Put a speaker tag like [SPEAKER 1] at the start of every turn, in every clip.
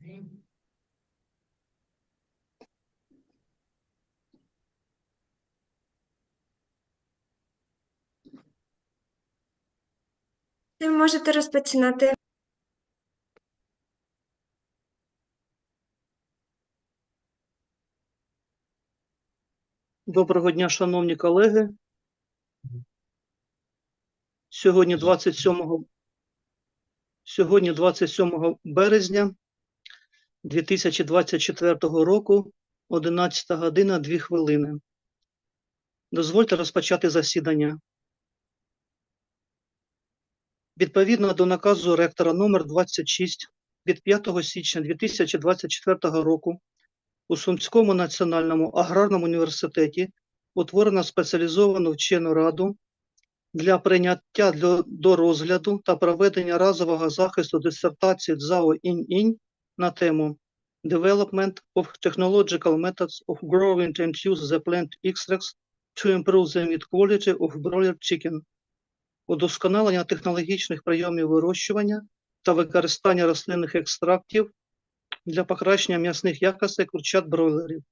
[SPEAKER 1] Ви можете розпочинати.
[SPEAKER 2] Доброго дня, шановні колеги. Сьогодні 27 березня 2024 року, 11 година, 2 хвилини. Дозвольте розпочати засідання. Відповідно до наказу ректора номер 26 від 5 січня 2024 року у Сумському національному аграрному університеті утворено спеціалізовану вчену раду для прийняття до розгляду та проведення разового захисту дисертації ЦЗАО Іньінь на тему Development of Technological Methods of Growing and Use the Plant Extracts to Improve the Meat Quality of Broiler Chicken, удосконалення технологічних прийомів вирощування та використання рослинних екстрактів для покращення м'ясних якостей курчат бройлерів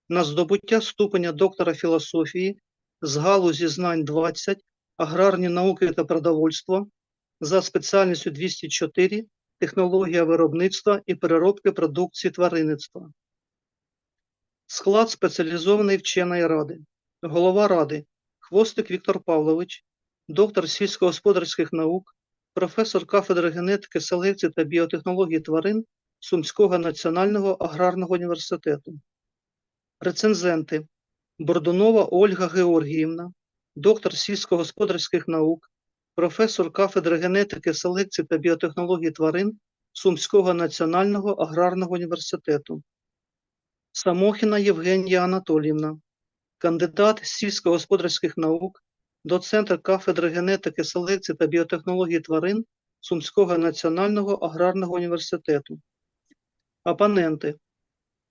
[SPEAKER 2] на здобуття ступеня доктора філософії з галузі знань 20, аграрні науки та продовольство за спеціальністю 204 технологія виробництва і переробки продукції тваринництва. Склад спеціалізованої вченої ради. Голова ради Хвостик Віктор Павлович, доктор сільськогосподарських наук, професор кафедри генетики, селекції та біотехнології тварин Сумського національного аграрного університету. Рецензенти Бордунова Ольга Георгіївна, доктор сільськогосподарських наук, професор кафедри генетики, селекції та біотехнології тварин Сумського національного аграрного університету. Самохіна Євгенія Анатоліївна, кандидат сільськогосподарських наук, доцент кафедри генетики, селекції та біотехнології тварин Сумського національного аграрного університету. Опоненти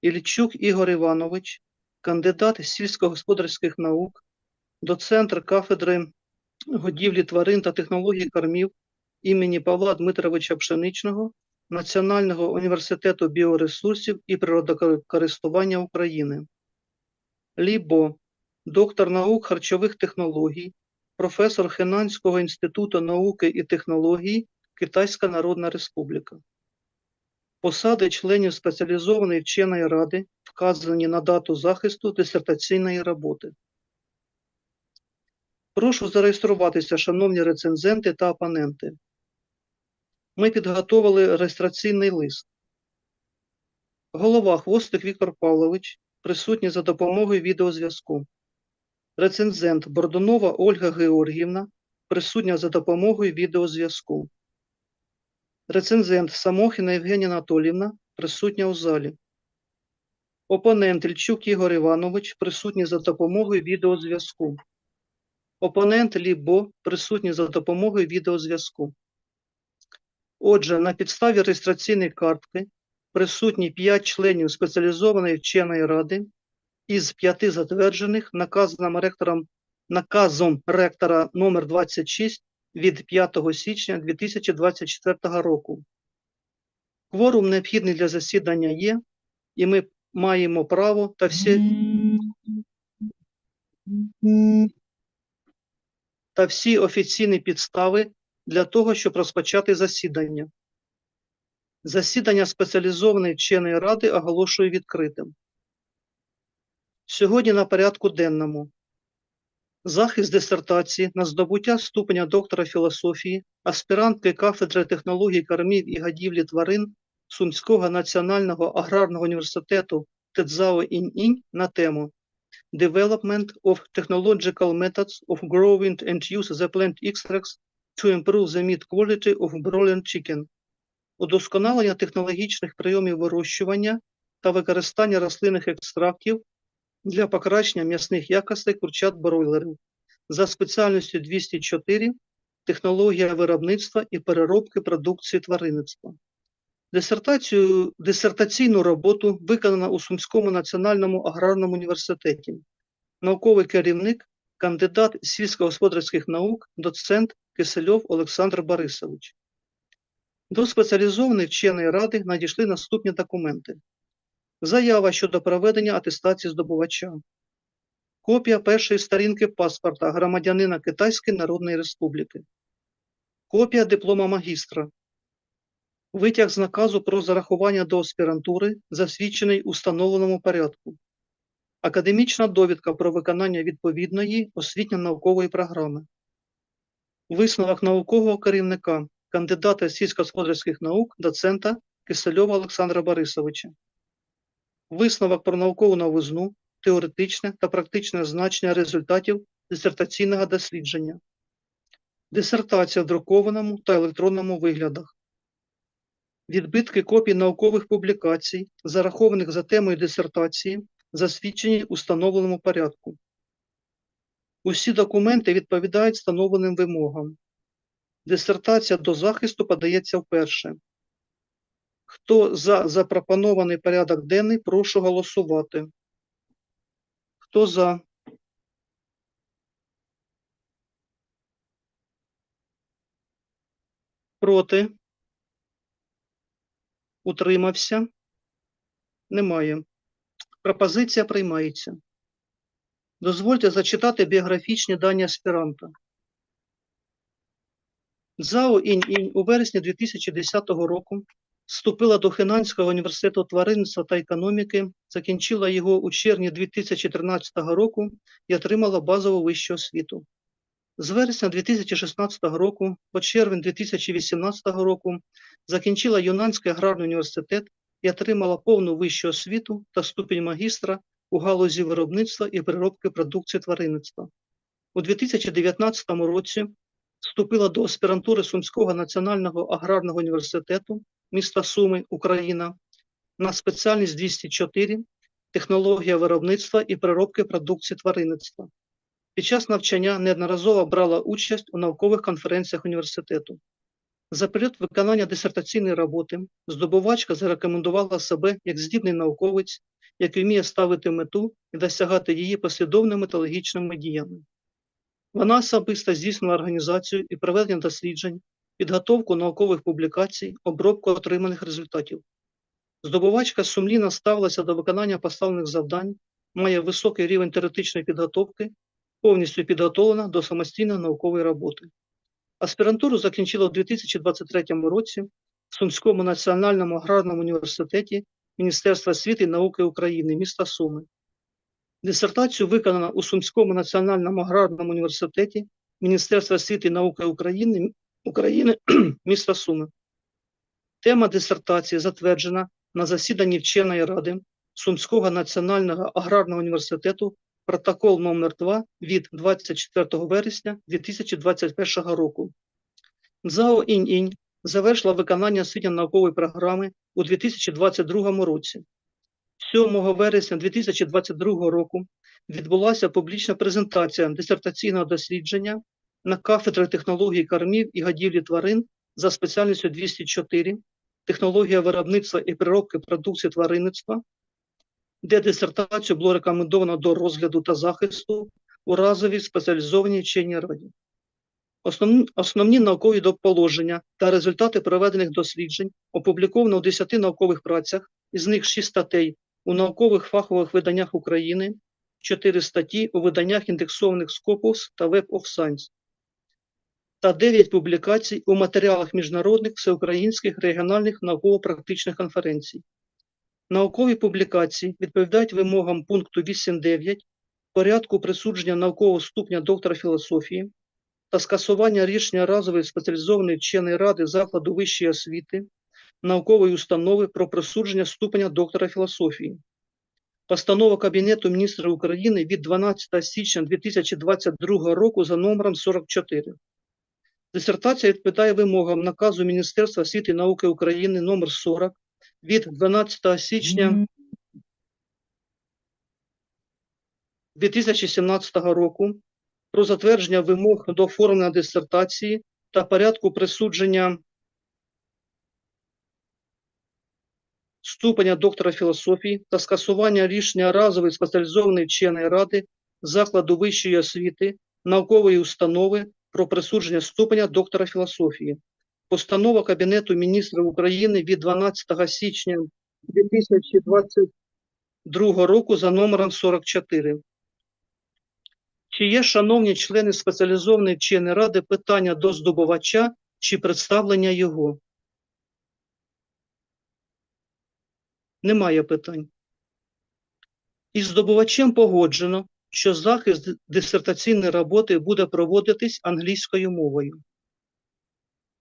[SPEAKER 2] Ільчук Ігор Іванович, кандидат сільськогосподарських наук, доцент кафедри годівлі тварин та технології кормів імені Павла Дмитровича Пшеничного Національного університету біоресурсів і природокористування України. Лібо, доктор наук харчових технологій, професор Хенанського інституту науки і технологій Китайська Народна Республіка. Посади членів спеціалізованої вченої ради вказані на дату захисту дисертаційної роботи. Прошу зареєструватися, шановні рецензенти та опоненти. Ми підготовили реєстраційний лист. Голова Хвостик Віктор Павлович присутній за допомогою відеозв'язку. Рецензент Бордунова Ольга Георгіївна присутня за допомогою відеозв'язку. Рецензент Самохіна Євгенія Анатоліївна присутня у залі. Опонент Ільчук Ігор Іванович присутній за допомогою відеозв'язку. Опонент Лібо присутній за допомогою відеозв'язку. Отже, на підставі реєстраційної картки присутні 5 членів спеціалізованої вченої ради із 5 затверджених наказом ректора номер 26 від 5 січня 2024 року. Кворум необхідний для засідання є, і ми маємо право та всі офіційні підстави для того, щоб розпочати засідання. Засідання спеціалізованої вченої ради оголошую відкритим. Сьогодні на порядку денному захист дисертації на здобуття ступеня доктора філософії, аспірантки кафедри технологій кормів і годівлі тварин Сумського національного аграрного університету ЦЗАО Іньінь на тему Development of Technological Methods of Growing and Use the Plant Extracts to Improve the Meat Quality of Broiler Chicken, удосконалення технологічних прийомів вирощування та використання рослинних екстрактів для покращення м'ясних якостей курчат бройлерів за спеціальністю 204 технологія виробництва і переробки продукції тваринництва. Дисертаційну роботу виконано у Сумському національному аграрному університеті. Науковий керівник, кандидат сільськогосподарських наук, доцент Кисельов Олександр Борисович. До спеціалізованої вченої ради надійшли наступні документи. Заява щодо проведення атестації здобувача. Копія першої сторінки паспорта громадянина Китайської Народної Республіки. Копія диплома магістра. Витяг з наказу про зарахування до аспірантури, засвідчений у встановленому порядку. Академічна довідка про виконання відповідної освітньо-наукової програми. Висновок наукового керівника, кандидата сільськогосподарських наук, доцента Кисельова Олександра Борисовича. Висновок про наукову новизну, теоретичне та практичне значення результатів дисертаційного дослідження. Дисертація в друкованому та електронному виглядах. Відбитки копій наукових публікацій, зарахованих за темою дисертації, засвідчені у встановленому порядку. Усі документи відповідають встановленим вимогам. Дисертація до захисту подається вперше. Хто за запропонований порядок денний, прошу голосувати. Хто за? Проти? Утримався? Немає. Пропозиція приймається. Дозвольте зачитати біографічні дані аспіранта. ЦЗАО Іньінь у вересні 2010 року вступила до Хенанського університету тваринництва та економіки, закінчила його у червні 2013 року і отримала базову вищу освіту. З вересня 2016 року по червень 2018 року закінчила Юнанський аграрний університет і отримала повну вищу освіту та ступінь магістра у галузі виробництва і переробки продукції тваринництва. У 2019 році вступила до аспірантури Сумського національного аграрного університету міста Суми, Україна, на спеціальність 204 «Технологія виробництва і переробки продукції тваринництва». Під час навчання неодноразово брала участь у наукових конференціях університету. За період виконання дисертаційної роботи здобувачка зарекомендувала себе як здібний науковець, який вміє ставити мету і досягати її послідовними та логічними діями. Вона особисто здійснила організацію і проведення досліджень, підготовку наукових публікацій, обробку отриманих результатів. Здобувачка сумлінно ставилася до виконання поставлених завдань, має високий рівень теоретичної підготовки, повністю підготовлена до самостійної наукової роботи. Аспірантуру закінчила у 2023 році в Сумському національному аграрному університеті Міністерства освіти і науки України, міста Суми. Дисертацію виконана у Сумському національному аграрному університеті Міністерства освіти і науки України, міста Суми. Тема дисертації затверджена на засіданні вченої ради Сумського національного аграрного університету протокол номер 2 від 24 вересня 2021 року. ЦЗАО Іньінь завершила виконання освітньо-наукової програми у 2022 році. 7 вересня 2022 року відбулася публічна презентація дисертаційного дослідження на кафедрі технології кормів і годівлі тварин за спеціальністю 204 «Технологія виробництва і переробки продукції тваринництва», де дисертацію було рекомендовано до розгляду та захисту у разовій спеціалізованій вченій раді. Основні наукові положення та результати проведених досліджень опубліковано у 10 наукових працях, із них 6 статей у наукових фахових виданнях України, 4 статті у виданнях індексованих Scopus та Web of Science, та 9 публікацій у матеріалах міжнародних, всеукраїнських, регіональних науково-практичних конференцій. Наукові публікації відповідають вимогам пункту 8.9 порядку присудження наукового ступеня доктора філософії та скасування рішення разової спеціалізованої вченої ради закладу вищої освіти, наукової установи про присудження ступеня доктора філософії. Постанова Кабінету міністрів України від 12 січня 2022 року за номером 44. Дисертація відповідає вимогам наказу Міністерства освіти і науки України номер 40 від 12 січня 2017 року про затвердження вимог до оформлення дисертації та порядку присудження ступеня доктора філософії та скасування рішення разової спеціалізованої вченої ради закладу вищої освіти, наукової установи про присудження ступеня доктора філософії. Постанова Кабінету міністрів України від 12 січня 2022 року за номером 44. Чи є, шановні члени спеціалізованої вченої ради, питання до здобувача чи представлення його? Немає питань. Із здобувачем погоджено, що захист дисертаційної роботи буде проводитись англійською мовою.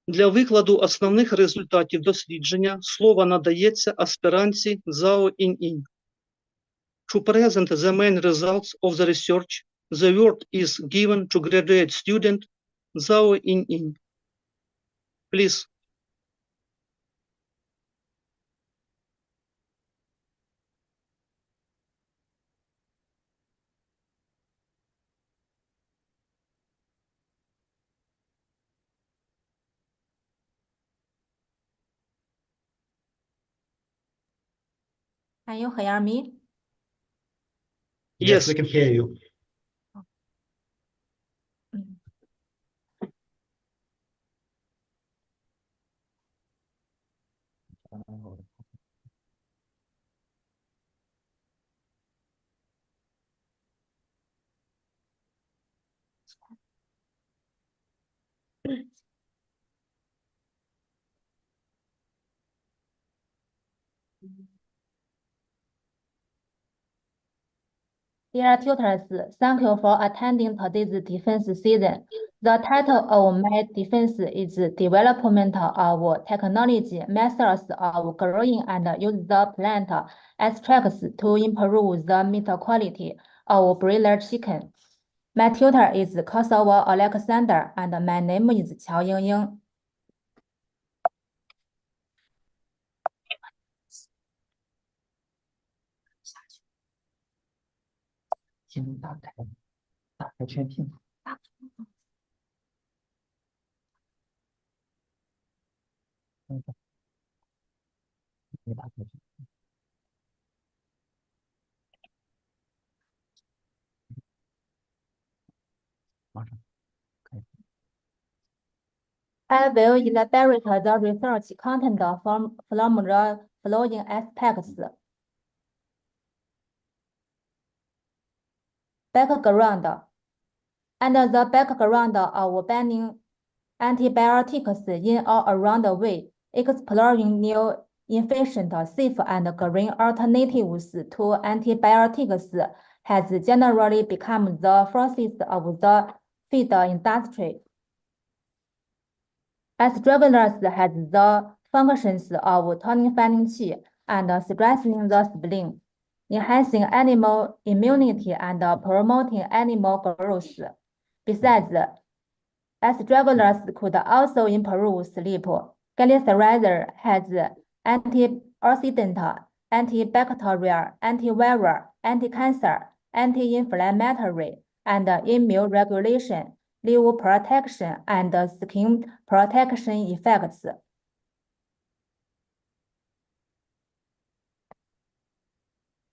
[SPEAKER 2] Для викладу основних результатів дослідження слово надається аспірантці ЦЗАО Іньінь. To present the main results of the research, the word is given to graduate student ЦЗАО Іньінь. Please.
[SPEAKER 3] Can you hear me?
[SPEAKER 2] Yes.
[SPEAKER 4] We can hear you.
[SPEAKER 3] Dear tutors, thank you for attending today's defense season. The title of my defense is Development of Technology Methods of Growing and Use the Plant Extracts to Improve the Meat Quality of Broiler Chicken. My tutor is Kosovo Alexander and my name is Qiao Yingying.
[SPEAKER 4] 请打开全屏。你打开全屏。马上开始。
[SPEAKER 3] I will elaborate the research content from the following aspects. Background. Under the background of banning antibiotics in all around the way, exploring new, efficient, safe, and green alternatives to antibiotics has generally become the forces of the feed industry. Astragalus has the functions of tonifying qi and strengthening the spleen, enhancing animal immunity and promoting animal growth. Besides, astragalus could also improve sleep. Glyceride has antioxidant, antibacterial, antiviral, anti-cancer, anti-inflammatory, and immune regulation, liver protection, and skin protection effects.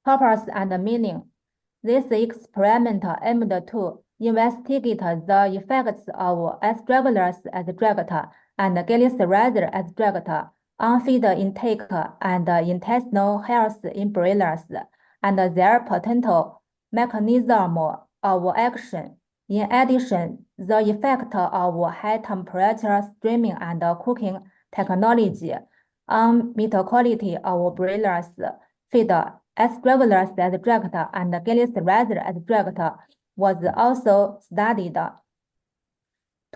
[SPEAKER 3] Purpose and meaning. This experiment aimed to investigate the effects of astragalus extract and glyceride extract on feed intake and intestinal health in broilers, and their potential mechanism of action. In addition, the effect of high temperature steaming and cooking technology on meat quality of broilers feed, astragalus extract and glyceride extract was also studied.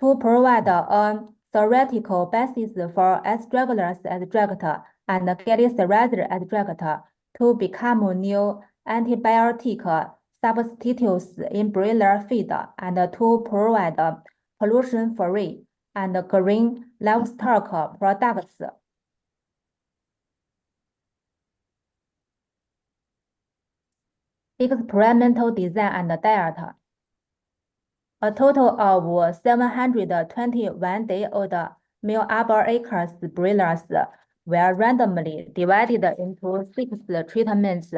[SPEAKER 3] To provide a theoretical basis for astragalus extract and glyceride extract to become new antibiotic substitutes in broiler feed and to provide pollution-free and green livestock products. Experimental design and data. A total of 721-day-old male upper acres broilers were randomly divided into 6 treatments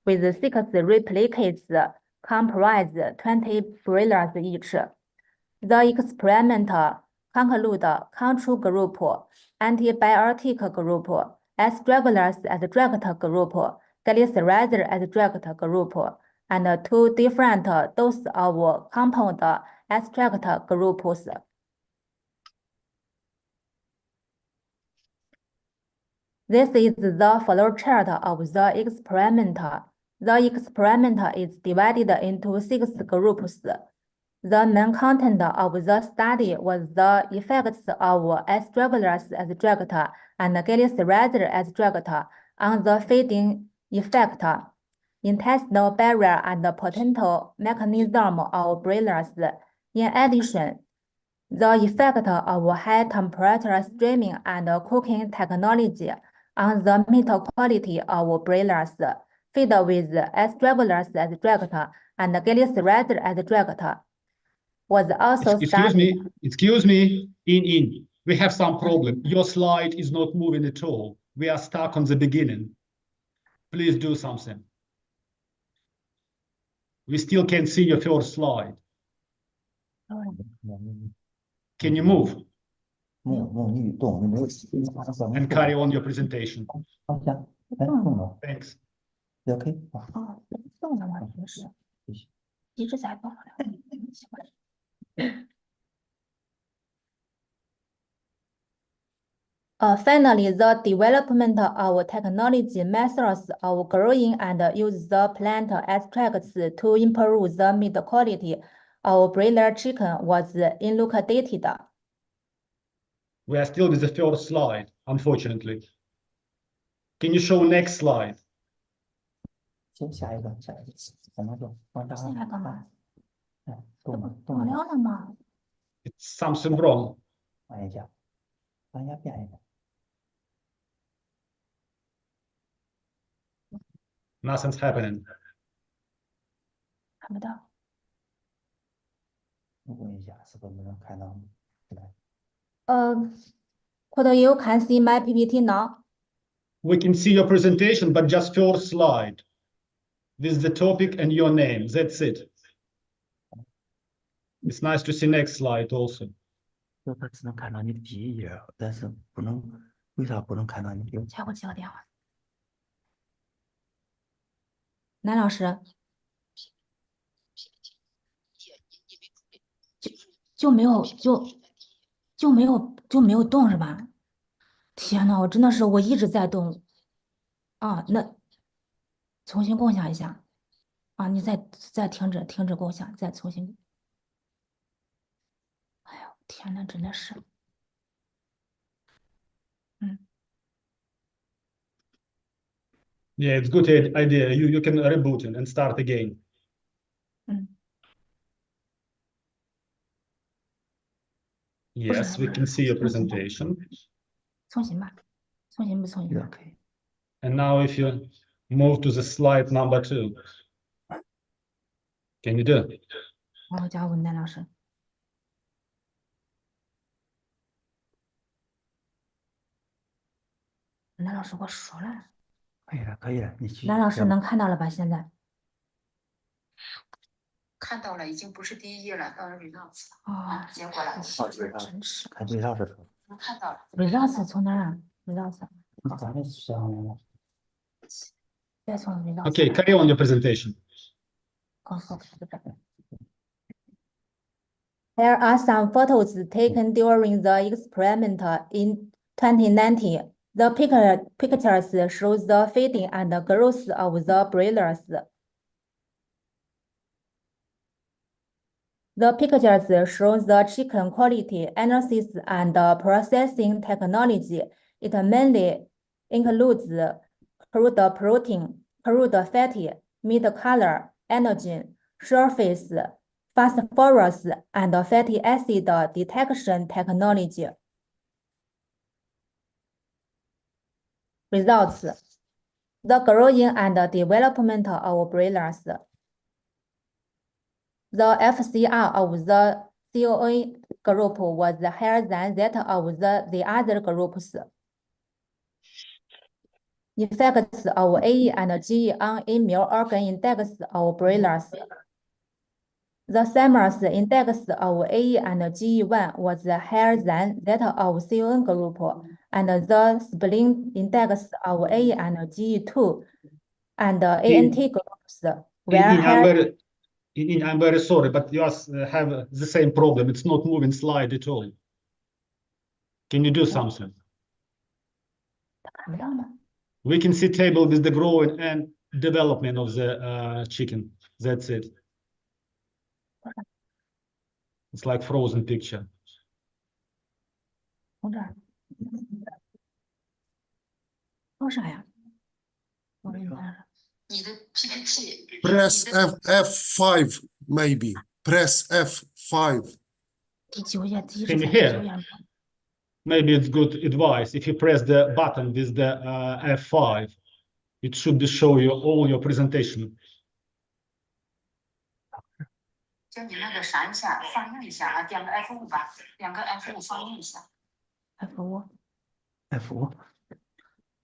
[SPEAKER 3] with 6 replicates comprised 20 broilers each. The experiment conclude control group, antibiotic group, astragalus as drug group, glycerizer as drug group, and 2 different dose of compound extract groups. This is the flow chart of the experiment. The experiment is divided into 6 groups. The main content of the study was the effects of astragalus extract and glycerizer extract on the feeding effect, intestinal barrier, and potential mechanism of broilers. In addition, the effect of high temperature steaming and cooking technology on the meat quality of broilers fed with astragalus extract and glycerizer extract was also studied.
[SPEAKER 5] Excuse me, In. We have some problem. Your slide is not moving at all. We are stuck on the beginning. Please do something. We still can't see your first slide. Can you move
[SPEAKER 4] 梦欲动，你没有
[SPEAKER 5] and carry on your presentation?
[SPEAKER 4] 方向，哎，动了
[SPEAKER 5] Thanks.
[SPEAKER 4] ，OK，好，
[SPEAKER 3] 哦，动了吗？平时一直在动。奇怪。Finally, the development of technology methods of growing and use the plant extracts to improve the meat quality of broiler chicken was elucidated.
[SPEAKER 5] We are still with the first slide, unfortunately. Can you show next slide?
[SPEAKER 4] 先下一个，怎么动？往上
[SPEAKER 3] 现在干嘛？
[SPEAKER 4] 哎，动了，
[SPEAKER 3] 爆
[SPEAKER 4] 动了，
[SPEAKER 3] 料了吗？
[SPEAKER 5] It's something wrong.
[SPEAKER 4] 换一下，往下变一个，
[SPEAKER 5] Nothing's happening.
[SPEAKER 3] 看不到。
[SPEAKER 4] 问一下，是不是能看到？来，
[SPEAKER 3] Could you can see my PPT now?
[SPEAKER 5] We can see your presentation, but just first slide. This is the topic and your name. That's it. It's nice to see next slide also.
[SPEAKER 4] 就他只能看到你的第一页，但是不能，为啥不能看到你的？
[SPEAKER 3] 才给我接个电话。男老师，就没有动是吧？天呐，我真的是我一直在动。啊，那重新共享一下。啊，你再停止共享，再重新。哎呦，天呐，真的是。
[SPEAKER 5] Yeah, it's good idea. You can reboot it and start again. Yes, we can see your presentation.
[SPEAKER 3] 重新吧，重新不重新吧？
[SPEAKER 4] OK，
[SPEAKER 5] And now if you move to the slide number 2. Can you do it?
[SPEAKER 3] 好家伙，男老师。男老师，我说了。
[SPEAKER 4] 可以了，可以了，你去。
[SPEAKER 3] 男老师能看到了吧？现在。
[SPEAKER 6] 看到了，已经不是第一页了，到了 results
[SPEAKER 3] 哦，
[SPEAKER 6] 结果了，
[SPEAKER 3] 真是。
[SPEAKER 4] 看对照是什么？
[SPEAKER 6] 能看到了。
[SPEAKER 3] results 从哪儿啊 ？results。
[SPEAKER 4] 咱们上来了。
[SPEAKER 3] 再从 results。
[SPEAKER 5] Okay, carry on your presentation.
[SPEAKER 3] Here are some photos taken during the experiment in 2019. The pictures show the feeding and growth of the broilers. The pictures show the chicken quality analysis and processing technology. It mainly includes crude protein, crude fatty, meat color, antigen, surface, phosphorus, and fatty acid detection technology. Results: the growing and development of broilers. The FCR of the COA group was higher than that of the other groups. Effects of AE and GE on immune organ index of broilers. The summers index of AE and GE1 was higher than that of CON group, and the spleen index of AE and GE2 and ANT groups were
[SPEAKER 5] I'm
[SPEAKER 3] higher.
[SPEAKER 5] I'm very sorry, but you have the same problem. It's not moving slide at all. Can you do something?
[SPEAKER 3] 看不到吗？
[SPEAKER 5] We can see table with the growing and development of the chicken. That's it. It's like frozen picture.
[SPEAKER 3] 从这儿，多少呀？我给你看看。
[SPEAKER 6] 你的 PPT
[SPEAKER 7] Press
[SPEAKER 6] 你的
[SPEAKER 7] F5 maybe. Press F5.
[SPEAKER 3] 第9页，第一
[SPEAKER 5] Can
[SPEAKER 3] 是
[SPEAKER 5] you
[SPEAKER 3] 在第
[SPEAKER 5] hear?
[SPEAKER 3] 9页吗？
[SPEAKER 5] Maybe it's good advice. If you press the button with the F5, it should show you all your presentation.
[SPEAKER 6] 就你那个啥一下，放映一下啊，点个 F5吧，点个 F5放映一下。
[SPEAKER 3] F5，
[SPEAKER 4] F5，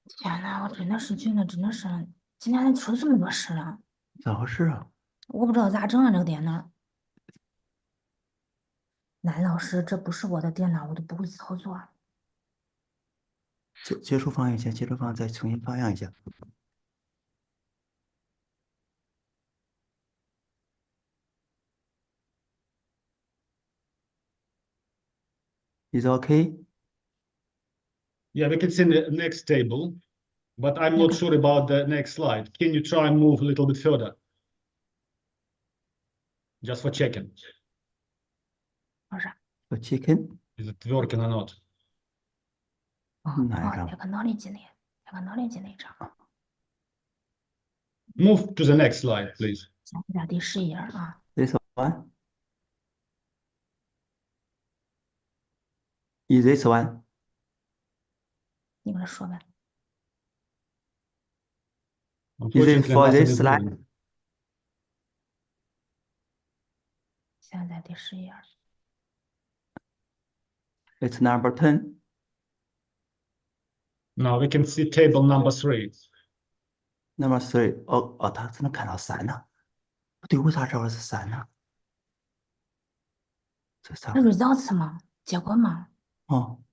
[SPEAKER 3] 天呐，我真的是觉得真的是，今天出了这么多事了，
[SPEAKER 4] 咋回事啊？
[SPEAKER 3] 我不知道咋整啊，这个电脑。男老师，这不是我的电脑，我都不会操作。
[SPEAKER 4] 结束放映一下，结束放再重新放映一下。Is it okay?
[SPEAKER 5] Yeah, we can see the next table, but I'm not sure about the next slide. Can you try and move a little bit further? Just for checking.
[SPEAKER 3] 多少？
[SPEAKER 4] The chicken
[SPEAKER 5] Is it working or not?
[SPEAKER 4] 哪一张
[SPEAKER 3] technology 那张，
[SPEAKER 5] Move to the next slide, please.
[SPEAKER 3] 下一点第10页啊。
[SPEAKER 4] ？This one. Is this one?
[SPEAKER 3] 你跟他说呗。
[SPEAKER 5] Unfortunately,
[SPEAKER 4] for
[SPEAKER 5] nothing
[SPEAKER 4] this
[SPEAKER 5] is
[SPEAKER 4] slide?
[SPEAKER 5] moving.
[SPEAKER 3] 现在第10页。
[SPEAKER 4] It's number 10.
[SPEAKER 5] Now we can see table number 3.
[SPEAKER 4] Number 3. 哦，他只能看到3呢。对，为啥这会是3呢？这啥
[SPEAKER 3] 这？results 吗？结果吗？
[SPEAKER 4] 哦。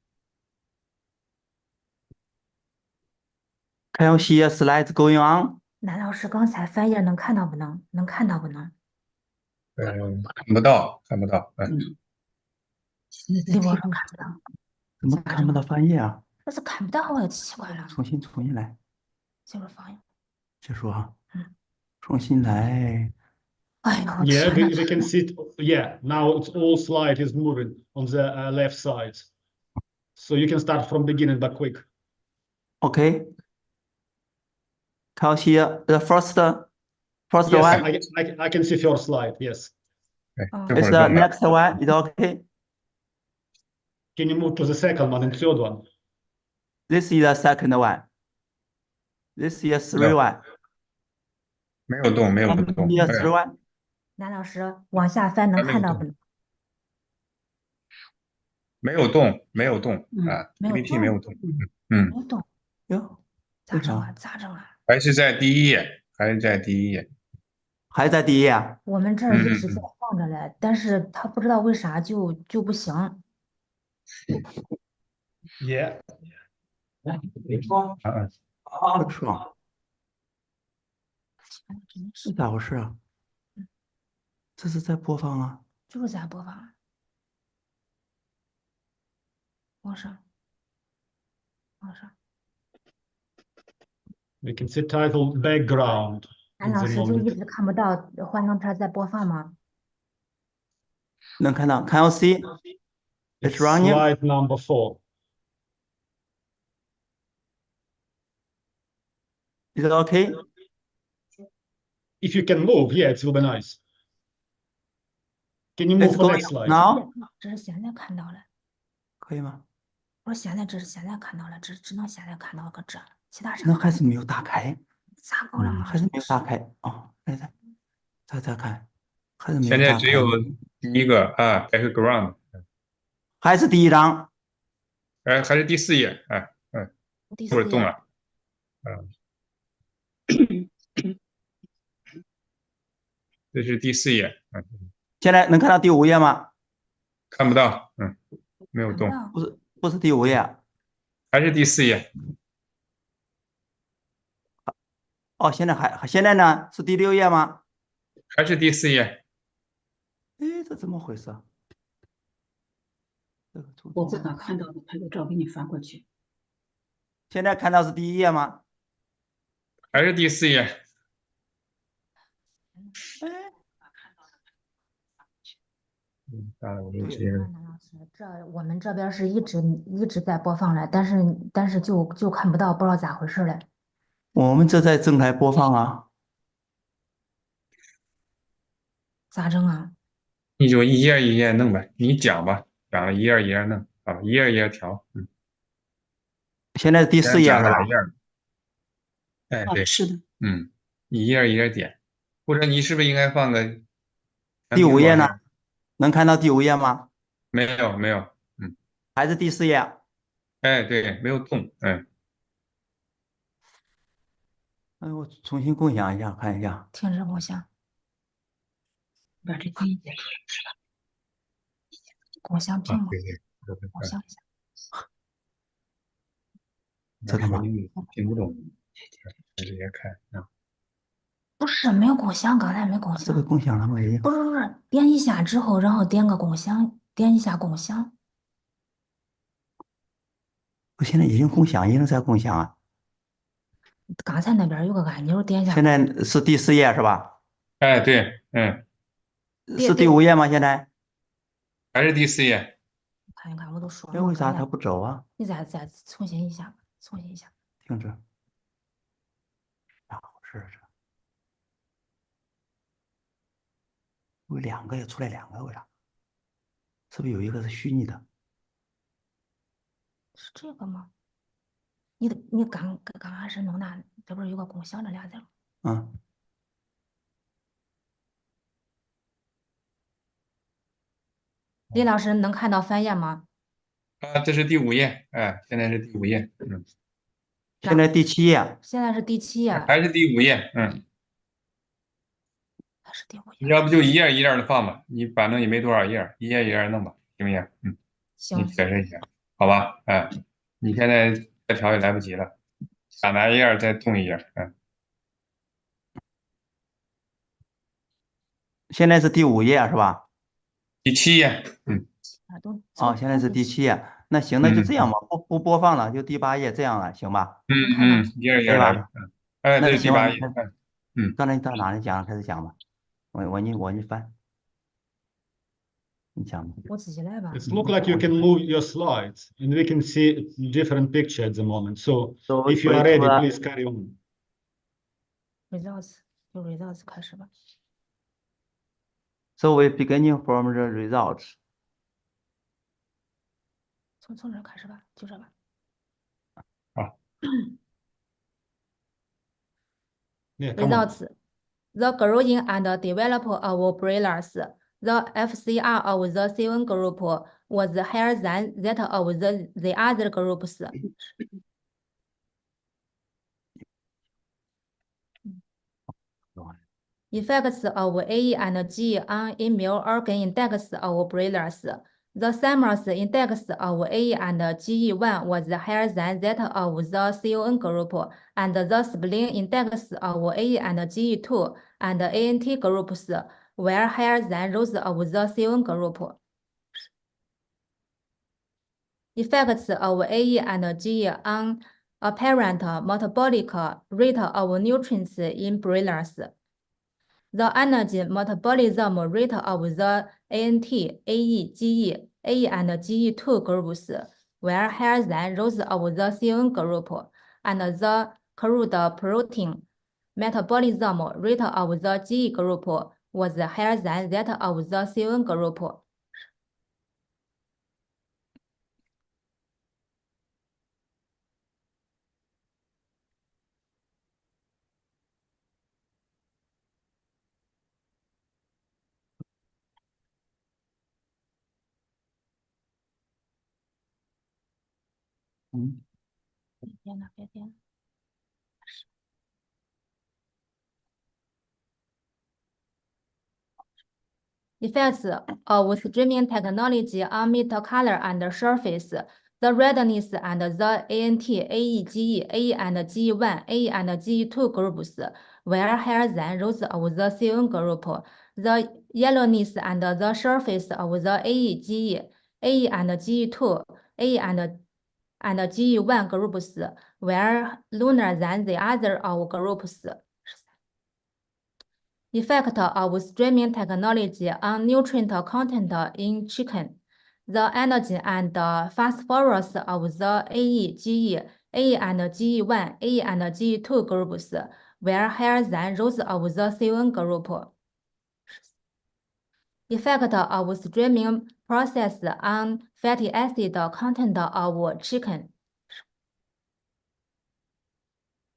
[SPEAKER 4] Can you see a slide going on?
[SPEAKER 3] 男老师刚才翻页能看到不能？能看到不能？
[SPEAKER 8] 看不到，看不到。
[SPEAKER 3] 李博说看不到，
[SPEAKER 4] 怎么看不到翻页啊？
[SPEAKER 3] 这是看不到，我也奇怪了。
[SPEAKER 4] 重新来，
[SPEAKER 3] 接着放映。
[SPEAKER 4] 结束啊。
[SPEAKER 3] 嗯。
[SPEAKER 4] 重新来。
[SPEAKER 3] 哎呦，我
[SPEAKER 5] Yeah,
[SPEAKER 3] 天
[SPEAKER 5] we
[SPEAKER 3] 呐，
[SPEAKER 5] can see it. Yeah, now it's all slide is moving on the left side. So you can start from beginning, but quick.
[SPEAKER 4] Okay. Can you see the first
[SPEAKER 5] Yes,
[SPEAKER 4] one?
[SPEAKER 5] I can see your slide. Yes.
[SPEAKER 8] 这
[SPEAKER 4] It's
[SPEAKER 8] 会
[SPEAKER 4] the
[SPEAKER 8] 儿弄的。
[SPEAKER 4] next one. Is okay.
[SPEAKER 5] Can you move to the second one and third one?
[SPEAKER 4] This is the second one. This is 3
[SPEAKER 8] No.
[SPEAKER 4] one.
[SPEAKER 8] 没有动，没有动。
[SPEAKER 4] Yes, 3 one.
[SPEAKER 3] 男老师往下翻能看到不能？
[SPEAKER 8] 没有动，没有动啊
[SPEAKER 3] 没有
[SPEAKER 8] ，PPT
[SPEAKER 3] 动
[SPEAKER 8] 没有动。
[SPEAKER 3] 没有动，
[SPEAKER 4] 哟，
[SPEAKER 3] 咋整啊？咋整啊？
[SPEAKER 8] 还是在第一页，还是在第一页。
[SPEAKER 4] 还在第一页。
[SPEAKER 3] 我们这儿一直在放着嘞，但是他不知道为啥就不行。
[SPEAKER 5] Yeah.
[SPEAKER 4] 爽。是咋回事啊？这是在播放啊。
[SPEAKER 3] 就是在播放。往上。
[SPEAKER 5] We can see title background.
[SPEAKER 3] 男老师就一直看不到幻灯片在播放吗？
[SPEAKER 4] 能看到 ？Can you see? It's running.
[SPEAKER 5] Slide number 4.
[SPEAKER 4] Is it okay?
[SPEAKER 5] If you can move, yeah, it will be nice. Can you move
[SPEAKER 4] It's
[SPEAKER 5] for
[SPEAKER 4] going
[SPEAKER 5] next slide?
[SPEAKER 4] now.
[SPEAKER 3] 这是现在看到了。
[SPEAKER 4] 可以吗？
[SPEAKER 3] 我说现在这是现在看到了，只能现在看到个这，其他啥？
[SPEAKER 4] 那还是没有打开。
[SPEAKER 3] 咋搞了吗？
[SPEAKER 4] 还是没有打开啊！再看，还是没有
[SPEAKER 8] 现
[SPEAKER 4] 打开。
[SPEAKER 8] 在只有第一个啊 ，background，
[SPEAKER 4] 还是第一张。
[SPEAKER 8] 还是第4页，
[SPEAKER 3] 第
[SPEAKER 8] 一会儿动
[SPEAKER 3] 4页。
[SPEAKER 8] 了，这是第4页，
[SPEAKER 4] 现在能看到第5页吗？
[SPEAKER 8] 看不到，没有动，
[SPEAKER 3] 看不到
[SPEAKER 4] 不是第5页。
[SPEAKER 8] 还是第4页，
[SPEAKER 4] 哦，现在呢？是第6页吗？
[SPEAKER 8] 还是第4页，
[SPEAKER 4] 哎，这怎么回事啊？这个从
[SPEAKER 6] 我在哪看到的？拍个照给你发过去。
[SPEAKER 4] 现在看到是第1页吗？
[SPEAKER 8] 还是第4页，
[SPEAKER 4] 哎，
[SPEAKER 8] 大了我就直
[SPEAKER 4] 对
[SPEAKER 8] 接
[SPEAKER 3] 安南老师，我们这边是一直在播放嘞，但是就看不到，不知道咋回事嘞。
[SPEAKER 4] 我们这在正在播放啊。
[SPEAKER 3] 咋整啊？
[SPEAKER 8] 你就一页一页弄呗，你讲吧，讲了一页一页弄，啊，一页一页调，
[SPEAKER 4] 现在第4页是吧？
[SPEAKER 8] 讲了2页，哎，对，
[SPEAKER 6] 是的，
[SPEAKER 8] 一页一页点，或者你是不是应该放个
[SPEAKER 4] 第5页呢？能看到第5页吗？
[SPEAKER 8] 没有，
[SPEAKER 4] 还是第4页？
[SPEAKER 8] 哎，对，没有动，
[SPEAKER 4] 哎，我重新共享一下，看一下。
[SPEAKER 3] 停止共享，
[SPEAKER 6] 把这第一页
[SPEAKER 3] 共享屏幕，
[SPEAKER 8] 对对，
[SPEAKER 3] 共享一下。
[SPEAKER 4] 这个吗？
[SPEAKER 8] 听不懂，直接看啊。
[SPEAKER 3] 不是没有共享，刚才没共
[SPEAKER 4] 这个
[SPEAKER 3] 享。
[SPEAKER 4] 共享了吗？已经。
[SPEAKER 3] 不是，点一下之后，然后点个共享，点一下共享。
[SPEAKER 4] 我现在已经共享，已经在共享啊。
[SPEAKER 3] 刚才那边有个按钮，点一下。
[SPEAKER 4] 现在是第4页是吧？
[SPEAKER 8] 哎，对，
[SPEAKER 4] 是第5页吗？现在？
[SPEAKER 8] 还是第4页。
[SPEAKER 3] 看一看，我都说
[SPEAKER 4] 哎，
[SPEAKER 3] 了。
[SPEAKER 4] 为啥它不走啊？
[SPEAKER 3] 你再重新一下，重新一下。
[SPEAKER 4] 停止。咋回事这？为2个也出来2个，为啥？是不是有一个是虚拟的？
[SPEAKER 3] 是这个吗？你刚开始弄那，这不是有个共享这俩字吗？
[SPEAKER 4] 嗯。
[SPEAKER 3] 李老师能看到翻页吗？
[SPEAKER 8] 啊，这是第5页，哎，现在是第5页，
[SPEAKER 4] 现在第7页。
[SPEAKER 3] 现在是第7页，
[SPEAKER 8] 还是第5页，
[SPEAKER 3] 还是第5页？
[SPEAKER 8] 要不就一页一页的放吧，你反正也没多少页，一页一页弄吧，行不行？你
[SPEAKER 3] 行，
[SPEAKER 8] 解释一下，好吧？哎，你现在再调也来不及了，想哪一页再动一页，
[SPEAKER 4] 现在是第5页是吧？
[SPEAKER 8] 第7页，
[SPEAKER 4] 哦，现在是第7页。那行，那就这样吧，不播放了，就第8页这样了，行吧？
[SPEAKER 8] 一页一页来吧，哎，
[SPEAKER 4] 那
[SPEAKER 8] 对，第
[SPEAKER 4] 行吧
[SPEAKER 8] 8页，
[SPEAKER 4] 刚才到哪里讲？开始讲吧。我你翻，你讲吧。
[SPEAKER 3] 我自己来吧。
[SPEAKER 5] It's look like you can move your slides and we can see different picture at the moment. So if you are ready, please carry on.
[SPEAKER 3] results 由 results 开始吧。
[SPEAKER 4] So we beginning from the results.
[SPEAKER 3] 从这开始吧，就这吧。
[SPEAKER 8] 好。
[SPEAKER 5] Yeah, come on.
[SPEAKER 3] Results: the growing and develop of broilers, the FCR of the C1 group was higher than that of the other groups. Effects of AE and G on immune organ index of broilers. The Summers index of AE and GE1 was higher than that of the CON group, and the spleen index of AE and GE2 and ANT groups were higher than those of the CON group. Effects of AE and GE on apparent metabolic rate of nutrients in broilers. The energy metabolism rate of the ANT, AE, GE, AE and GE2 groups were higher than those of the CN group, and the crude protein metabolism rate of the GE group was higher than that of the CN group. Effects of streaming technology on metal color and surface. The redness and the ANT, AE, GE, AE and GE1, AE and GE2 groups were higher than those of the CO group. The yellowness and the surface of the AE, GE, AE and GE2, AE and GE1 groups were lunar than the other of groups. Effect of streaming technology on nutrient content in chicken. The antigen and phosphorus of the AE, GE, AE and GE1, AE and GE2 groups were higher than those of the CO group. Effect of streaming process on fatty acid content of chicken.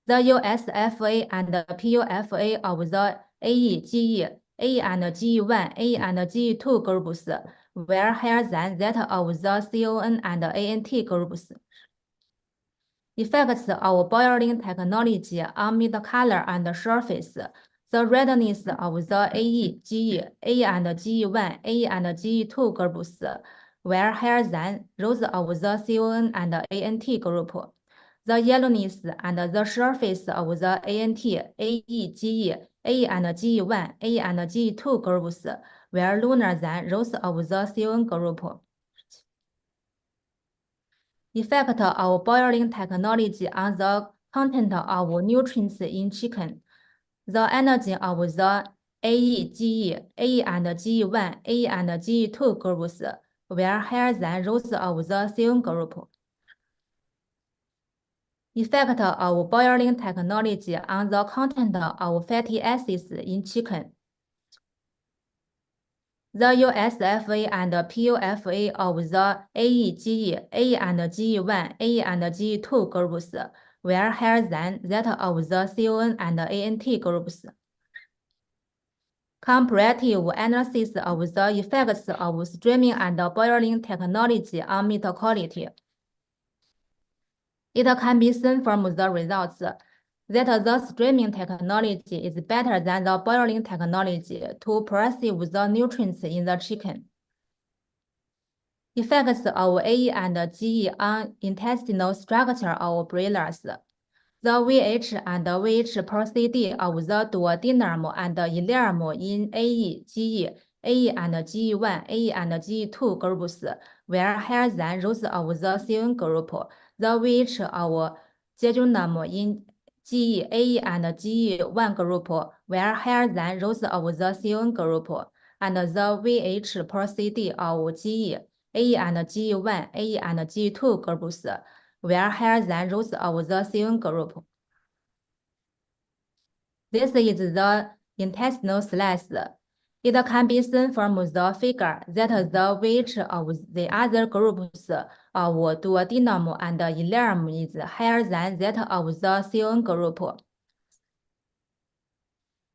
[SPEAKER 3] The USFA and PUFA of the AE, GE, AE and GE1, AE and GE2 groups were higher than that of the CON and ANT groups. Effects of boiling technology on meat color and surface. The redness of the AE, GE, AE and GE1, AE and GE2 groups were higher than those of the CON and ANT group. The yellowness and the surface of the ANT, AE, GE, AE and GE1, AE and GE2 groups were lunar than those of the CO group. Effect of boiling technology on the content of nutrients in chicken. The antigen of the AE, GE, AE and GE1, AE and GE2 groups were higher than those of the CO group. Effect of boiling technology on the content of fatty acids in chicken. The USFA and PUFA of the AE, GE, AE and GE1, AE and GE2 groups were higher than that of the CON and ANT groups. Comparative analysis of the effects of streaming and boiling technology on meat quality. It can be seen from the results that the streaming technology is better than the boiling technology to perceive the nutrients in the chicken. Effects of AE and GE on intestinal structure of broilers. The VH and VH per CD of the duodenum and ileum in AE, GE, AE and GE1, AE and GE2 groups were higher than those of the CO group. The VH of jejunum in GE, AE and GE1 group were higher than those of the CO group, and the VH per CD of GE, AE and GE1, AE and GE2 groups were higher than those of the CO group. This is the intestinal slice. It can be seen from the figure that the VH of the other groups of duodenum and ileum is higher than that of the CO group.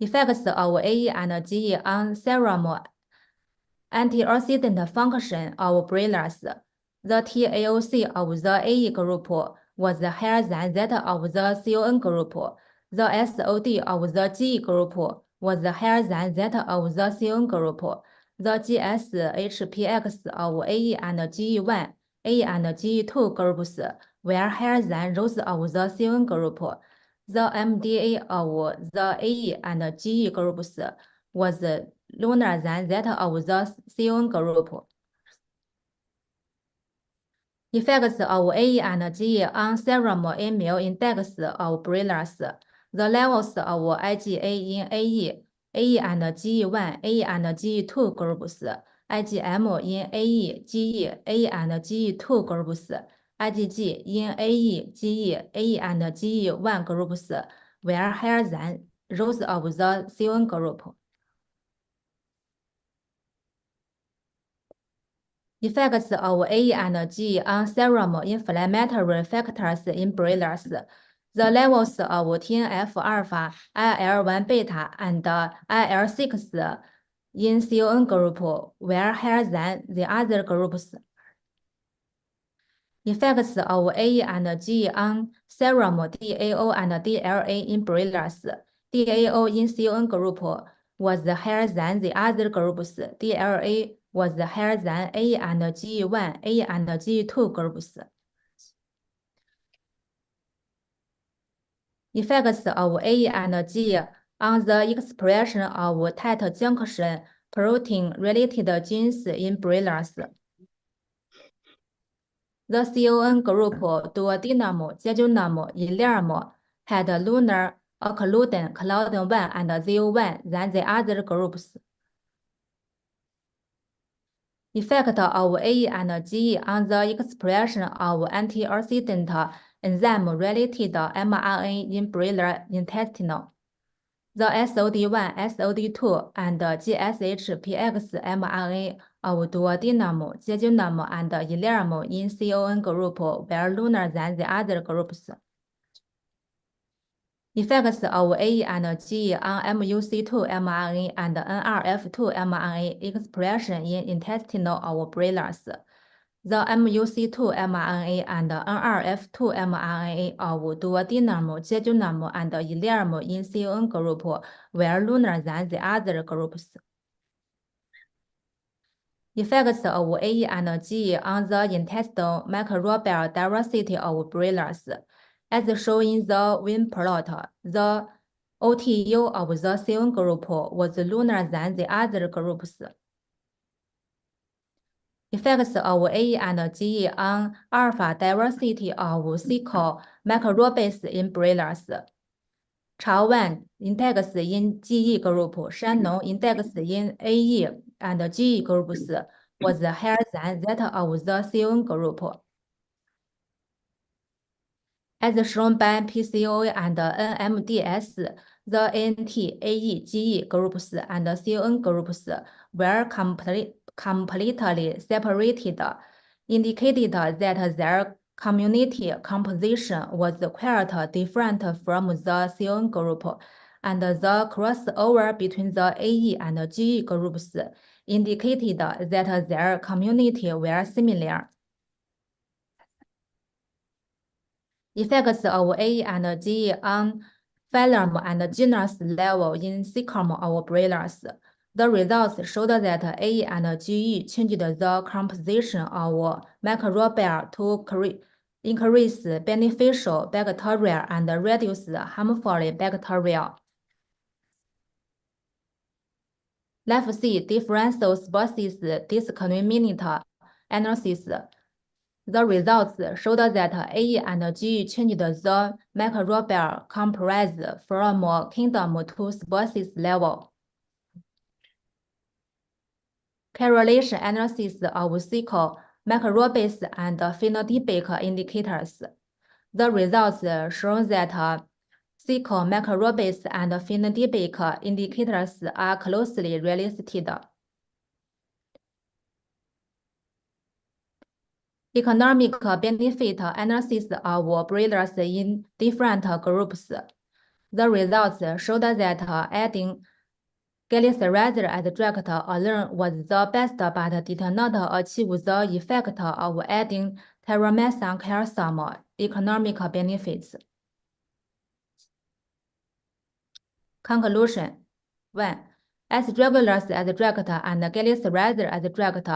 [SPEAKER 3] Effects of AE and GE on serum antioxidant function of broilers. The TAOC of the AE group was higher than that of the CON group. The SOD of the GE group was higher than that of the CO group. The GSHPX of AE and GE1, AE and GE2 groups were higher than those of the CO group. The MDA of the AE and GE groups was lunar than that of the CO group. Effects of AE and GE on serum amyl index of broilers. The levels of IgA in AE, AE and GE1, AE and GE2 groups, IgM in AE, GE, AE and GE2 groups, IgG in AE, GE, AE and GE1 groups were higher than those of the CO group. Effects of AE and GE on serum inflammatory factors in broilers. The levels of TNF-alpha, IL-1 beta, and IL-6 in CON group were higher than the other groups. Effects of AE and GE on serum DAO and DLA in broilers. DAO in CON group was higher than the other groups. DLA was higher than A and GE1, A and GE2 groups. Effects of A and G on the expression of tight junction protein-related genes in broilers. The CON group duodenum, jejunum, ileum had lunar occluded claudin 1 and ZO1 than the other groups. Effect of A and G on the expression of antioxidant enzyme-related mRNA in broiler intestine. The SOD1, SOD2, and GSHPX mRNA of duodenum, jejunum, and ileum in CON group were lunar than the other groups. Effects of A and G on MUC2 mRNA and NRF2 mRNA expression in intestine of broilers. The MUC2 mRNA and NRF2 mRNA of duodenum, jejunum, and ileum in CON group were lunar than the other groups. Effects of A and G on the intestinal microbial diversity of broilers. As shown in the Venn plot, the OTU of the CON group was lunar than the other groups. Effects of A and G on alpha diversity of cecal microbes in broilers. CHA1 index in GE group, Shannon index in AE and GE groups was higher than that of the CON group. As shown by PCOA and NMDS, the ANT, AE, GE groups and CON groups were completely separated, indicated that their community composition was quite different from the CON group, and the crossover between the AE and GE groups indicated that their community were similar. Effects of A and G on phylum and genus level in cecum of broilers. The results showed that A and GE changed the composition of microbial to increase beneficial bacteria and reduce harmful bacteria. Let's see differential species discriminant analysis. The results showed that A and G changed the microbial comprise from kingdom to species level. Correlation analysis of cecal microbes and phenotypic indicators. The results show that cecal microbes and phenotypic indicators are closely related. Economic benefit analysis of broilers in different groups. The results showed that adding glycerizer as drug alone was the best but did not achieve the effect of adding tyrosine calcium economic benefits. Conclusion 1. As regulars as drug and glycerizer as drug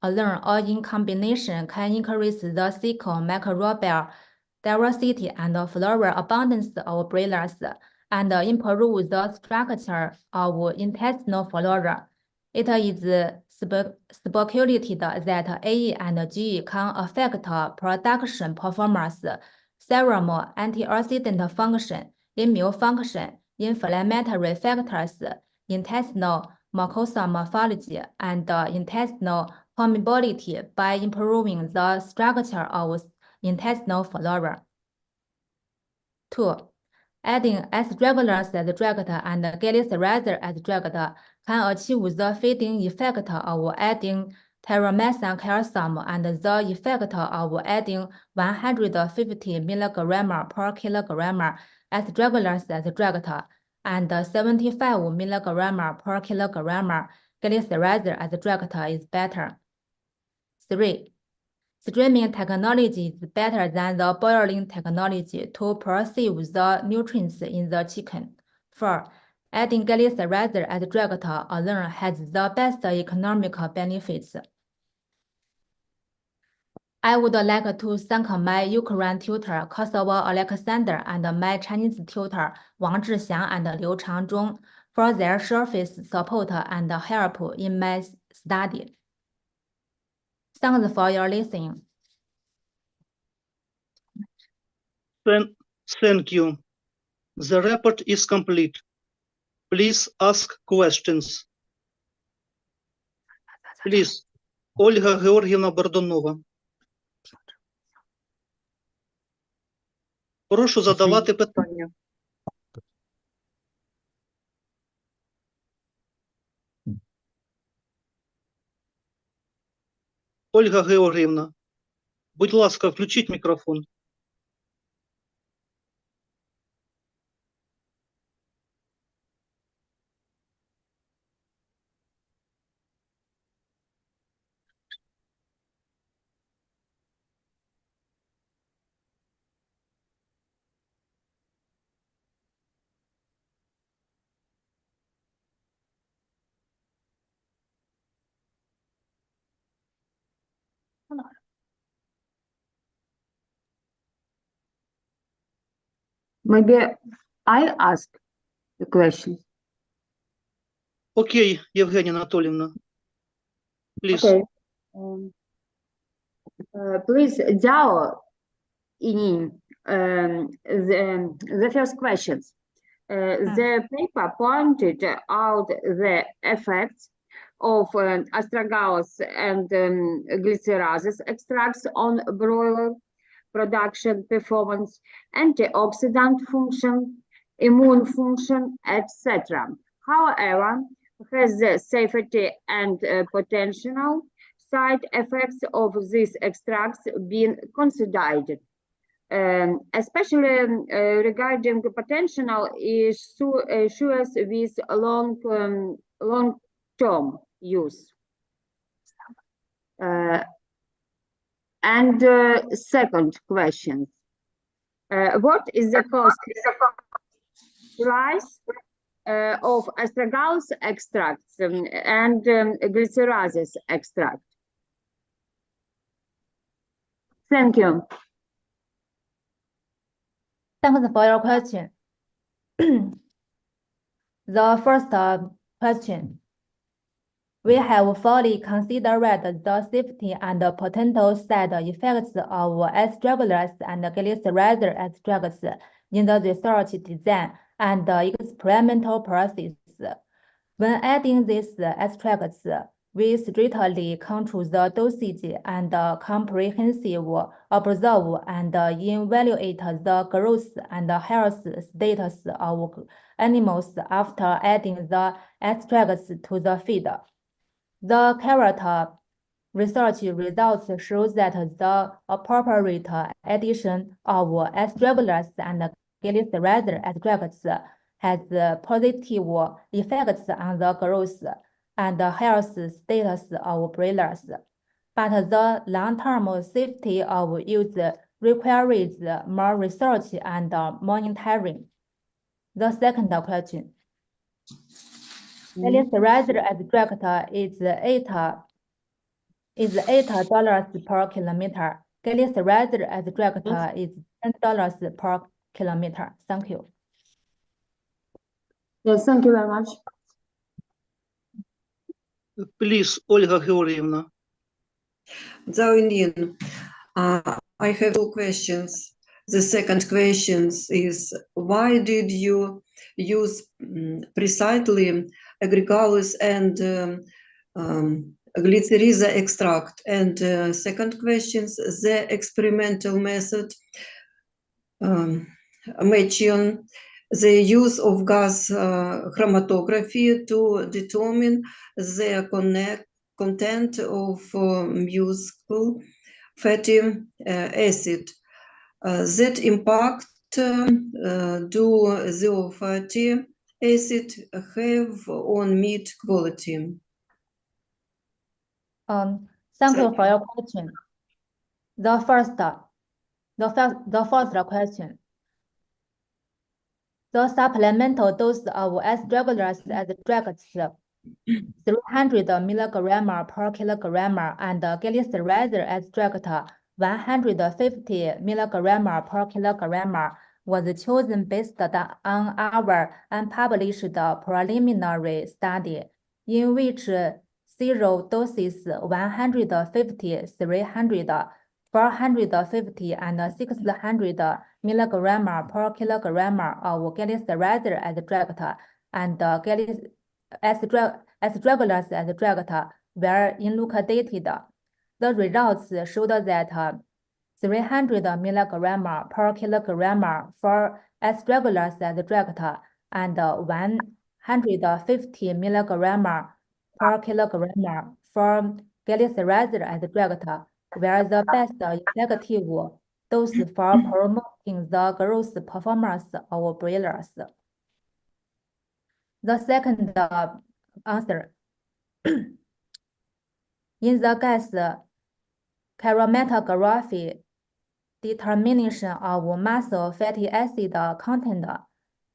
[SPEAKER 3] alone or in combination can increase the cecal microbial diversity and floral abundance of broilers and improve the structure of intestinal flora. It is speculated that A and G can affect production performance, serum antioxidant function, immune function, inflammatory factors, intestinal mucosa morphology, and intestinal permeability by improving the structure of intestinal flora. 2. Adding as regulars as drug and glycerizer as drug can achieve the feeding effect of adding tyrosine calcium and the effect of adding 150 mg per kilogram as regulars as drug and 75 mg per kilogram glycerizer as drug is better. 3. Streaming technology is better than the boiling technology to perceive the nutrients in the chicken. 4. adding glyceride as drug alone has the best economic benefits. I would like to thank my Ukraine tutor Kosovo Alexander and my Chinese tutor Wang Zhixiang and Liu Changzhong for their service support and help in my study. Thanks for your listening.
[SPEAKER 2] Thank you. The report is complete. Please ask questions. Please, Ольга Георгіївна Бордунова. Прошу задавати питання. Ольга Георгіївна, будь ласка, включіть мікрофон.
[SPEAKER 9] Maybe I ask the question.
[SPEAKER 2] Окей, Євгенія Анатоліївна. Please.
[SPEAKER 9] Okay. Please, Zhao, Inьінь, the first questions. The paper pointed out the effects of astragalus and glycerases extracts on broiler production performance, antioxidant function, immune function, etc. However, has the safety and potential side effects of these extracts been considered, especially regarding the potential issues with long-term use. And second question, what is the cost price of astragalus extracts and glycerases extract? Thank you.
[SPEAKER 3] Thanks for your question. The first question. We have fully considered the safety and potential side effects of astragalus and glyceride extracts in the research design and experimental process. When adding these extracts, we strictly control the dosage and comprehensive observe and evaluate the growth and health status of animals after adding the extracts to the feed. The character research results show that the appropriate addition of astragalus and glyceride extracts has positive effects on the growth and health status of broilers, but the long-term safety of use requires more research and monitoring. The second question. Glyceride extract is $8 per kilometer. Glyceride extract is $10 per kilometer. Thank you.
[SPEAKER 9] Yes, thank you very much.
[SPEAKER 2] Please, Ольга Георгіївна.
[SPEAKER 10] Zhao Inьінь, I have two questions. The second question is, why did you use precisely astragalus and glyceriza extract? And second question, the experimental method matching the use of gas chromatography to determine the content of muscle fatty acid. That impact do the fatty acid have on meat quality?
[SPEAKER 3] Thank you for your question. The first question. The supplemental dose of S-regulars as drugs 300 milligram per kilogram and glyceride extract 150 milligram per kilogram was chosen based on our unpublished preliminary study, in which 0 doses 150, 300, 450, and 600 milligram per kilogram of glyceride extract and S-regulars extract were elucidated. The results showed that 300 milligram per kilogram for S-regulars extract and 150 milligram per kilogram for glyceride extract were the best effective dose for promoting the growth performance of broilers. The second answer. In the gas chromatography determination of muscle fatty acid content,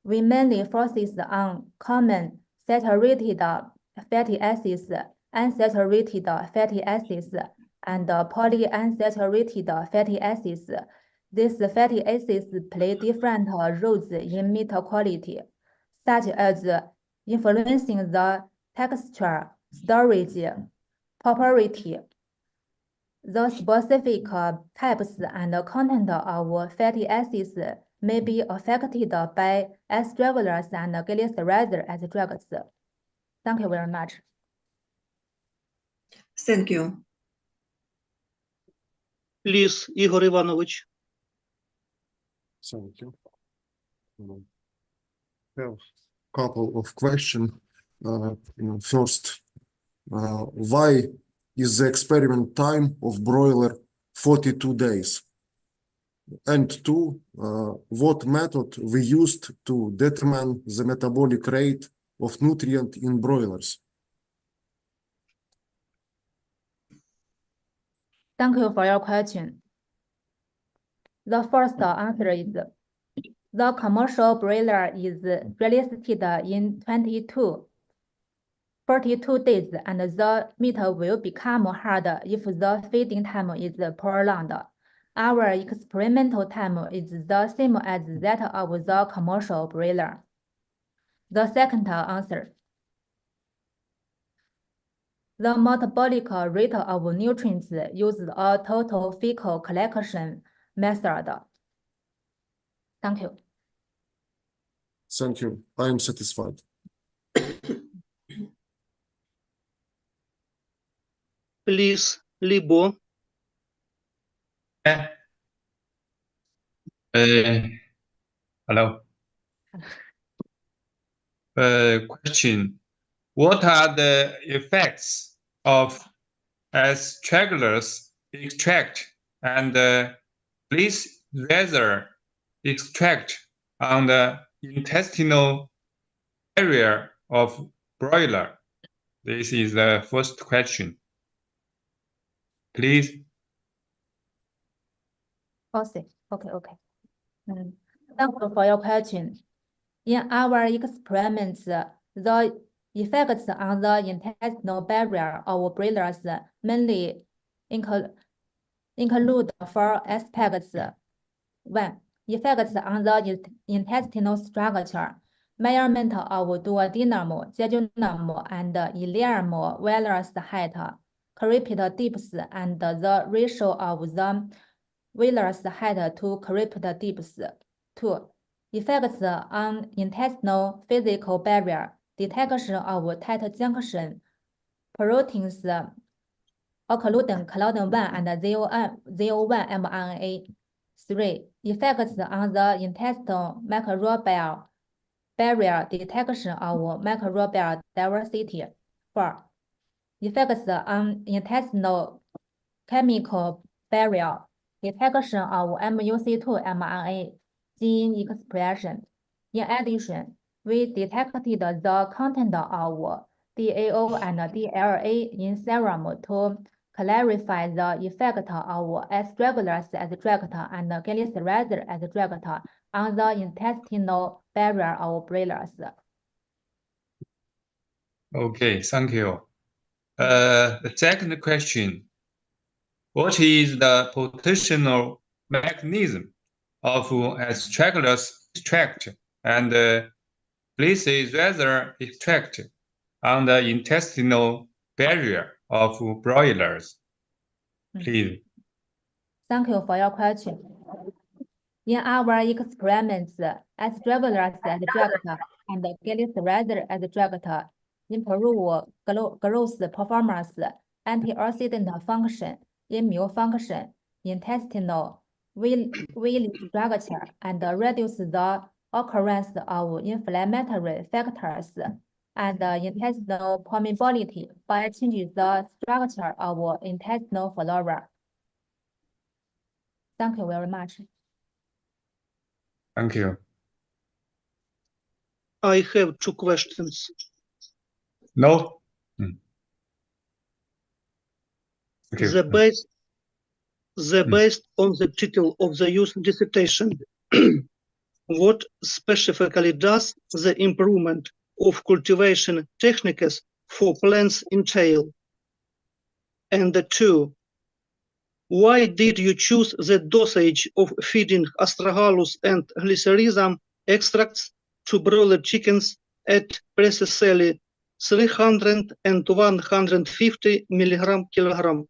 [SPEAKER 3] we mainly focus on common saturated fatty acids, unsaturated fatty acids, and polyunsaturated fatty acids. These fatty acids play different roles in meat quality, such as influencing the texture, storage, property. The specific types and content of fatty acids may be affected by S-regulars and glyceride extracts. Thank you very much.
[SPEAKER 10] Thank you.
[SPEAKER 2] Please, Ігор Іванович.
[SPEAKER 7] Thank you. Have a couple of questions. First, why is the experiment time of broiler 42 days? And two, what method we used to determine the metabolic rate of nutrient in broilers?
[SPEAKER 3] Thank you for your question. The first answer is the commercial broiler is released in 42 days, and the meat will become hard if the feeding time is prolonged. Our experimental time is the same as that of the commercial broiler. The second answer. The metabolic rate of nutrients uses a total fecal collection method. Thank you.
[SPEAKER 7] Thank you. I am satisfied.
[SPEAKER 2] Please, Libo.
[SPEAKER 8] Hello. Question. What are the effects of astragalus extract and glyceride extract on the intestinal area of broiler? This is the first question. Please.
[SPEAKER 3] Okay. Thank you for your question. In our experiments, the effects on the intestinal barrier of broilers mainly include four aspects. 1. Effects on the intestinal structure, measurement of duodenum, jejunum, and ileum villus height, crypt depth, and the ratio of the villus height to crypt depth. 2. Effects on intestinal physical barrier, detection of tight junction, proteins, occluding claudin 1 and ZO1 mRNA. 3. Effects on the intestinal microbial barrier, detection of microbial diversity. 4. Effects on intestinal chemical barrier, detection of MUC2 mRNA gene expression. In addition, we detected the content of DAO and DLA in serum to clarify the effect of astragalus astragalus and glyceride astragalus on the intestinal barrier of broilers.
[SPEAKER 8] Okay, thank you. The second question. What is the potential mechanism of astragalus extract and glyceride extract on the intestinal barrier of broilers? Please.
[SPEAKER 3] Thank you for your question. In our experiments, astragalus astragalus and glyceride astragalus improve growth performance, antioxidant function, immune function, intestinal villi structure, and reduce the occurrence of inflammatory factors and intestinal permeability by changing the structure of intestinal flora. Thank you very much.
[SPEAKER 8] Thank you.
[SPEAKER 2] I have two questions.
[SPEAKER 8] No? Thank you.
[SPEAKER 2] Based on the title of the youth dissertation, what specifically does the improvement of cultivation techniques for plants entail? And two, why did you choose the dosage of feeding astragalus and glycerism extracts to broiler chickens at precisely 300 and 150 milligram kilogram?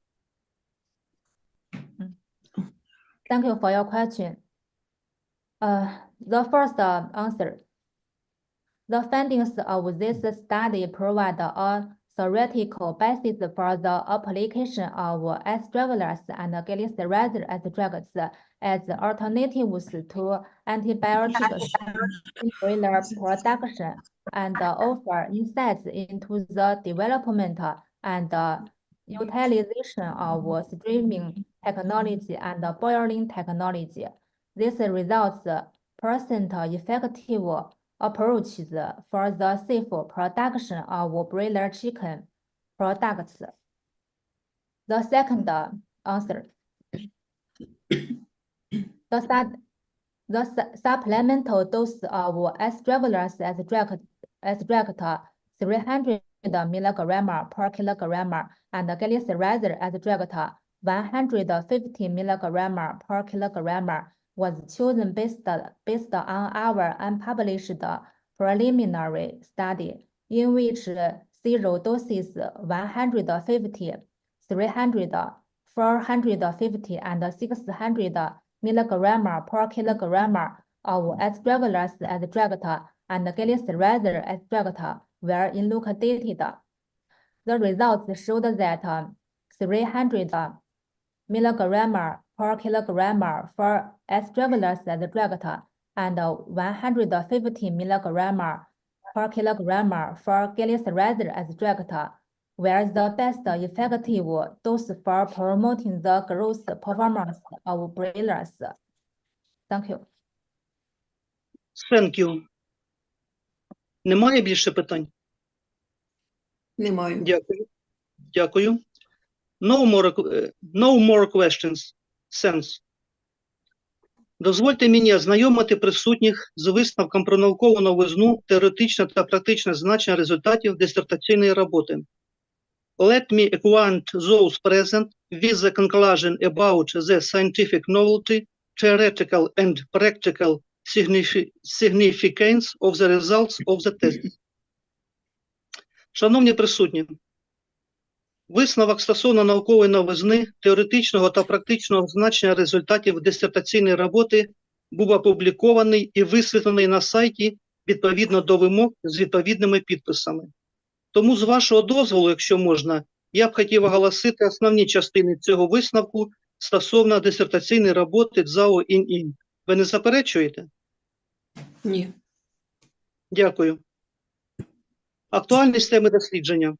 [SPEAKER 3] Thank you for your question. The first answer. The findings of this study provide a theoretical basis for the application of astragalus and glyceride astragalus as alternatives to antibiotics in broiler production and offer insights into the development and utilization of streaming technology and boiling technology. This results present effective approaches for the safe production of broiler chicken products. The second answer. The supplemental dose of astragalus astragalus 300 milligram per kilogram and glyceride astragalus 150 milligram per kilogram was chosen based on our unpublished preliminary study, in which zero doses 150, 300, 450, and 600 milligram per kilogram of astragalus astragalus and glyceride astragalus were elucidated. The results showed that 300 milligram per kilogram for astragalus astragalus and 150 milligram per kilogram for glyceride astragalus were the best effective dose for promoting the growth performance of broilers. Thank you.
[SPEAKER 2] Thank you. Немає більше питань?
[SPEAKER 10] Немає.
[SPEAKER 2] Дякую. Дякую. No more questions. Thanks. Дозвольте мені ознайомити присутніх з висновком про наукову новизну, теоретичне та практичне значення результатів дисертаційної роботи. Let me acquaint those present with the conclusion about the scientific novelty, theoretical and practical significance of the results of the test. Шановні присутні, висновок стосовно наукової новизни, теоретичного та практичного значення результатів дисертаційної роботи був опублікований і висвітлений на сайті відповідно до вимог з відповідними підписами. Тому, з вашого дозволу, якщо можна, я б хотів оголосити основні частини цього висновку стосовно дисертаційної роботи ЦЗАО Іньінь. Ви не заперечуєте?
[SPEAKER 10] Ні.
[SPEAKER 2] Дякую. Актуальність теми дослідження.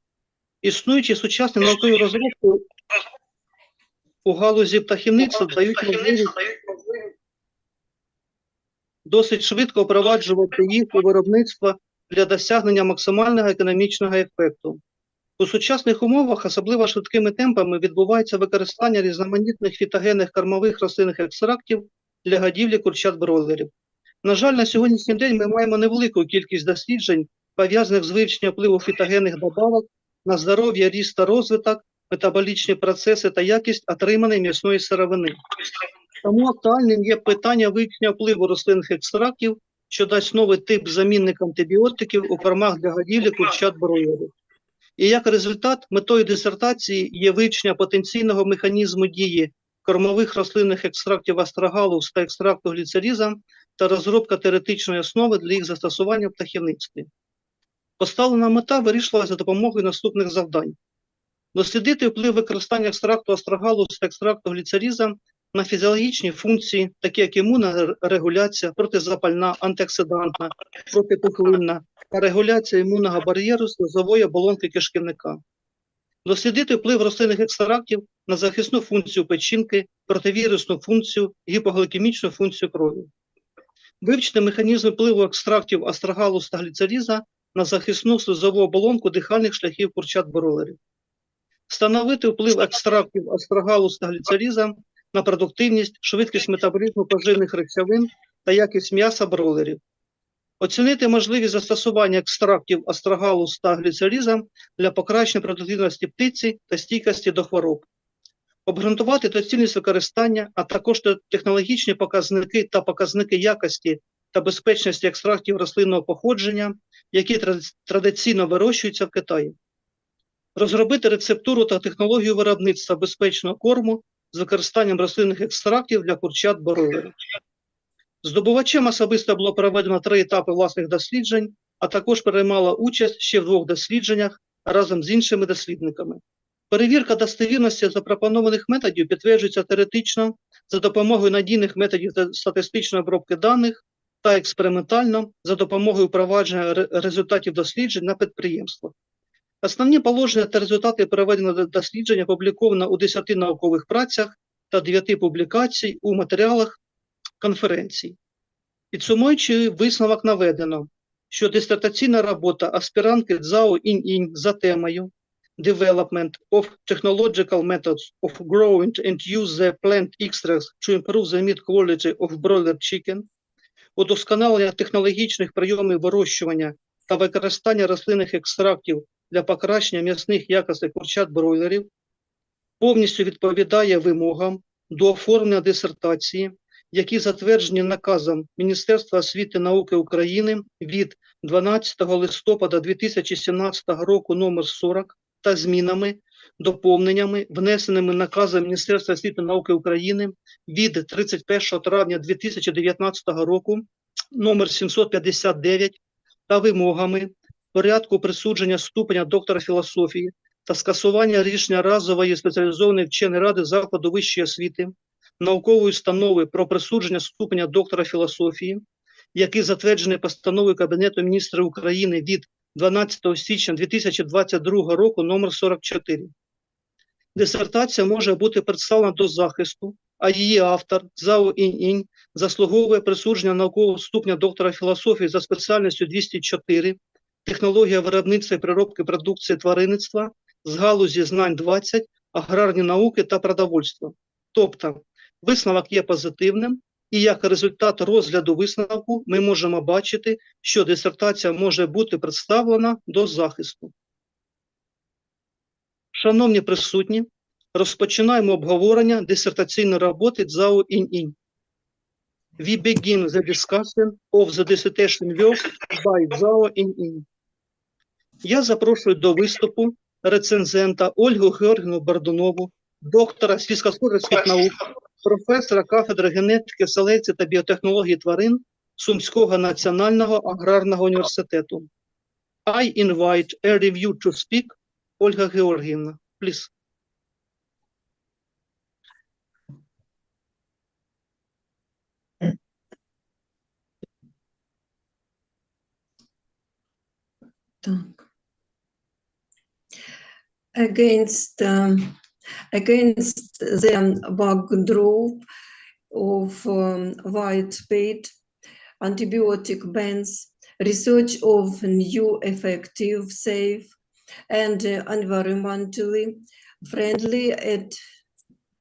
[SPEAKER 2] Існуючі сучасні наукові розробки у галузі птахівництва дають можливість досить швидко впроваджувати їх у виробництво для досягнення максимального економічного ефекту. У сучасних умовах особливо швидкими темпами відбувається використання різноманітних фітогенних кормових рослинних екстрактів для годівлі курчат-бройлерів. На жаль, на сьогоднішній день ми маємо невелику кількість досліджень, пов'язаних з вивченням впливу фітогенних добавок на здоров'я, ріст та розвиток, метаболічні процеси та якість отриманої м'ясної сировини. Тому актуальним є питання вивчення впливу рослинних екстрактів, що дасть новий тип замінник антибіотиків у кормах для годівлі курчат-бройлерів. І як результат, метою дисертації є вивчення потенційного механізму дії кормових рослинних екстрактів астрогалус та екстракту гліцеріза та розробка теоретичної основи для їх застосування в птахівництві. Поставлена мета вирішувалася за допомогою наступних завдань. Дослідити вплив використання екстракту астрогалус та екстракту гліцеріза на фізіологічні функції, такі як імунна регуляція, протизапальна, антиоксидантна, протипухлинна та регуляція імунного бар'єру слизової оболонки кишківника. Дослідити вплив рослинних екстрактів на захисну функцію печінки, противірусну функцію, гіпоглікемічну функцію крові. Вивчити механізм впливу екстрактів астрогалус та гліцеріза на захисну слизову оболонку дихальних шляхів курчат-бройлерів. Встановити вплив екстрактів астрогалус та гліцеріза на продуктивність, швидкість метаболізму поживних речовин та якість м'яса бройлерів. Оцінити можливість застосування екстрактів астрогалус та гліцеріза для покращення продуктивності птиці та стійкості до хвороб. Обґрунтувати доцільність використання, а також технологічні показники та показники якості та безпечності екстрактів рослинного походження, які традиційно вирощуються в Китаї. Розробити рецептуру та технологію виробництва безпечного корму з використанням рослинних екстрактів для курчат-бройлерів. Здобувачем особисто було проведено 3 етапи власних досліджень, а також приймала участь ще в 2 дослідженнях разом з іншими дослідниками. Перевірка достовірності запропонованих методів підтверджується теоретично за допомогою надійних методів статистичної обробки даних та експериментально за допомогою впровадження результатів досліджень на підприємствах. Основні положення та результати проведеного дослідження опубліковано у 10 наукових працях та 9 публікацій у матеріалах конференцій. Підсумуючи висновок наведено, що дисертаційна робота аспірантки ЦЗАО Іньінь за темою Development of Technological Methods of Growing and Use the Plant Extracts to Improve the Meat Quality of Broiler Chicken, удосконалення технологічних прийомів вирощування та використання рослинних екстрактів для покращення м'ясних якостей курчат-бройлерів, повністю відповідає вимогам до оформлення дисертації, які затверджені наказом Міністерства освіти і науки України від 12 листопада 2017 року номер 40 та змінами, доповненнями, внесеними наказом Міністерства освіти і науки України від 31 травня 2019 року номер 759 та вимогами порядку присудження ступеня доктора філософії та скасування рішення разової спеціалізованої вченої ради закладу вищої освіти, наукової установи про присудження ступеня доктора філософії, який затверджений постановою Кабінету міністрів України від 12 січня 2022 року номер 44. Дисертація може бути представлена до захисту, а її автор ЦЗАО Іньінь заслуговує присудження наукового ступеня доктора філософії за спеціальністю 204 технологія виробництва і переробки продукції тваринництва з галузі знань 20, аграрні науки та продовольства. Тобто, висновок є позитивним, і як результат розгляду висновку ми можемо бачити, що дисертація може бути представлена до захисту. Шановні присутні, розпочинаємо обговорення дисертаційної роботи ЦЗАО Іньінь. We begin the discussion of the dissertation work by ЦЗАО Іньінь. Я запрошую до виступу рецензента Ольгу Георгіївну Бордунову, доктора сільськогосподарських наук, професора кафедри генетики, селекції та біотехнології тварин Сумського національного аграрного університету. I invite a review to speak Ольга Георгіївна. Please.
[SPEAKER 10] Так. Against the backdrop of widespread antibiotic bans, research of new effective, safe, and environmentally friendly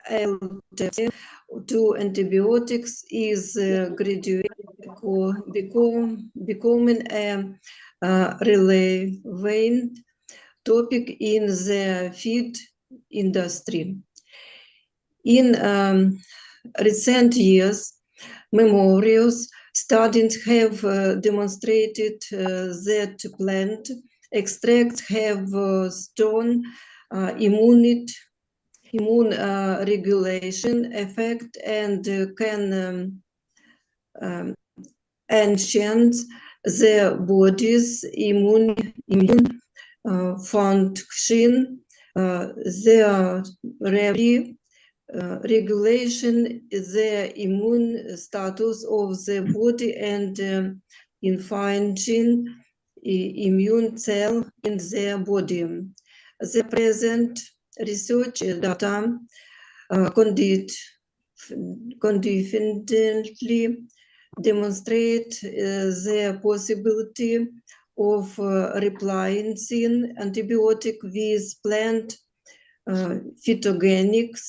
[SPEAKER 10] alternative to antibiotics is gradually becoming a relevant topic in the feed industry. In recent years, memorials studies have demonstrated that plant extracts have strong immune regulation effect and can enhance the body's immune function. The regulation the immune status of the body and infringing immune cell in the body. The present research data confidently demonstrate the possibility of replacing antibiotic with plant phytogenics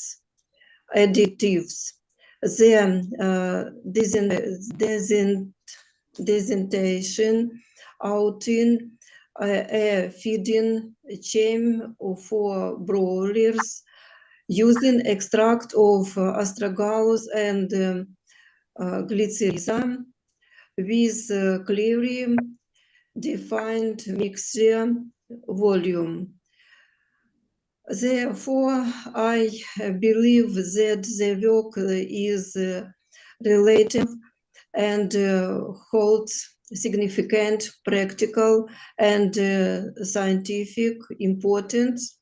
[SPEAKER 10] additives. The desentation out in a feeding chain for broilers using extract of astragalus and glycyrrhiza with clearly defined mixture volume. Therefore, I believe that the work is relative and holds significant practical and scientific importance,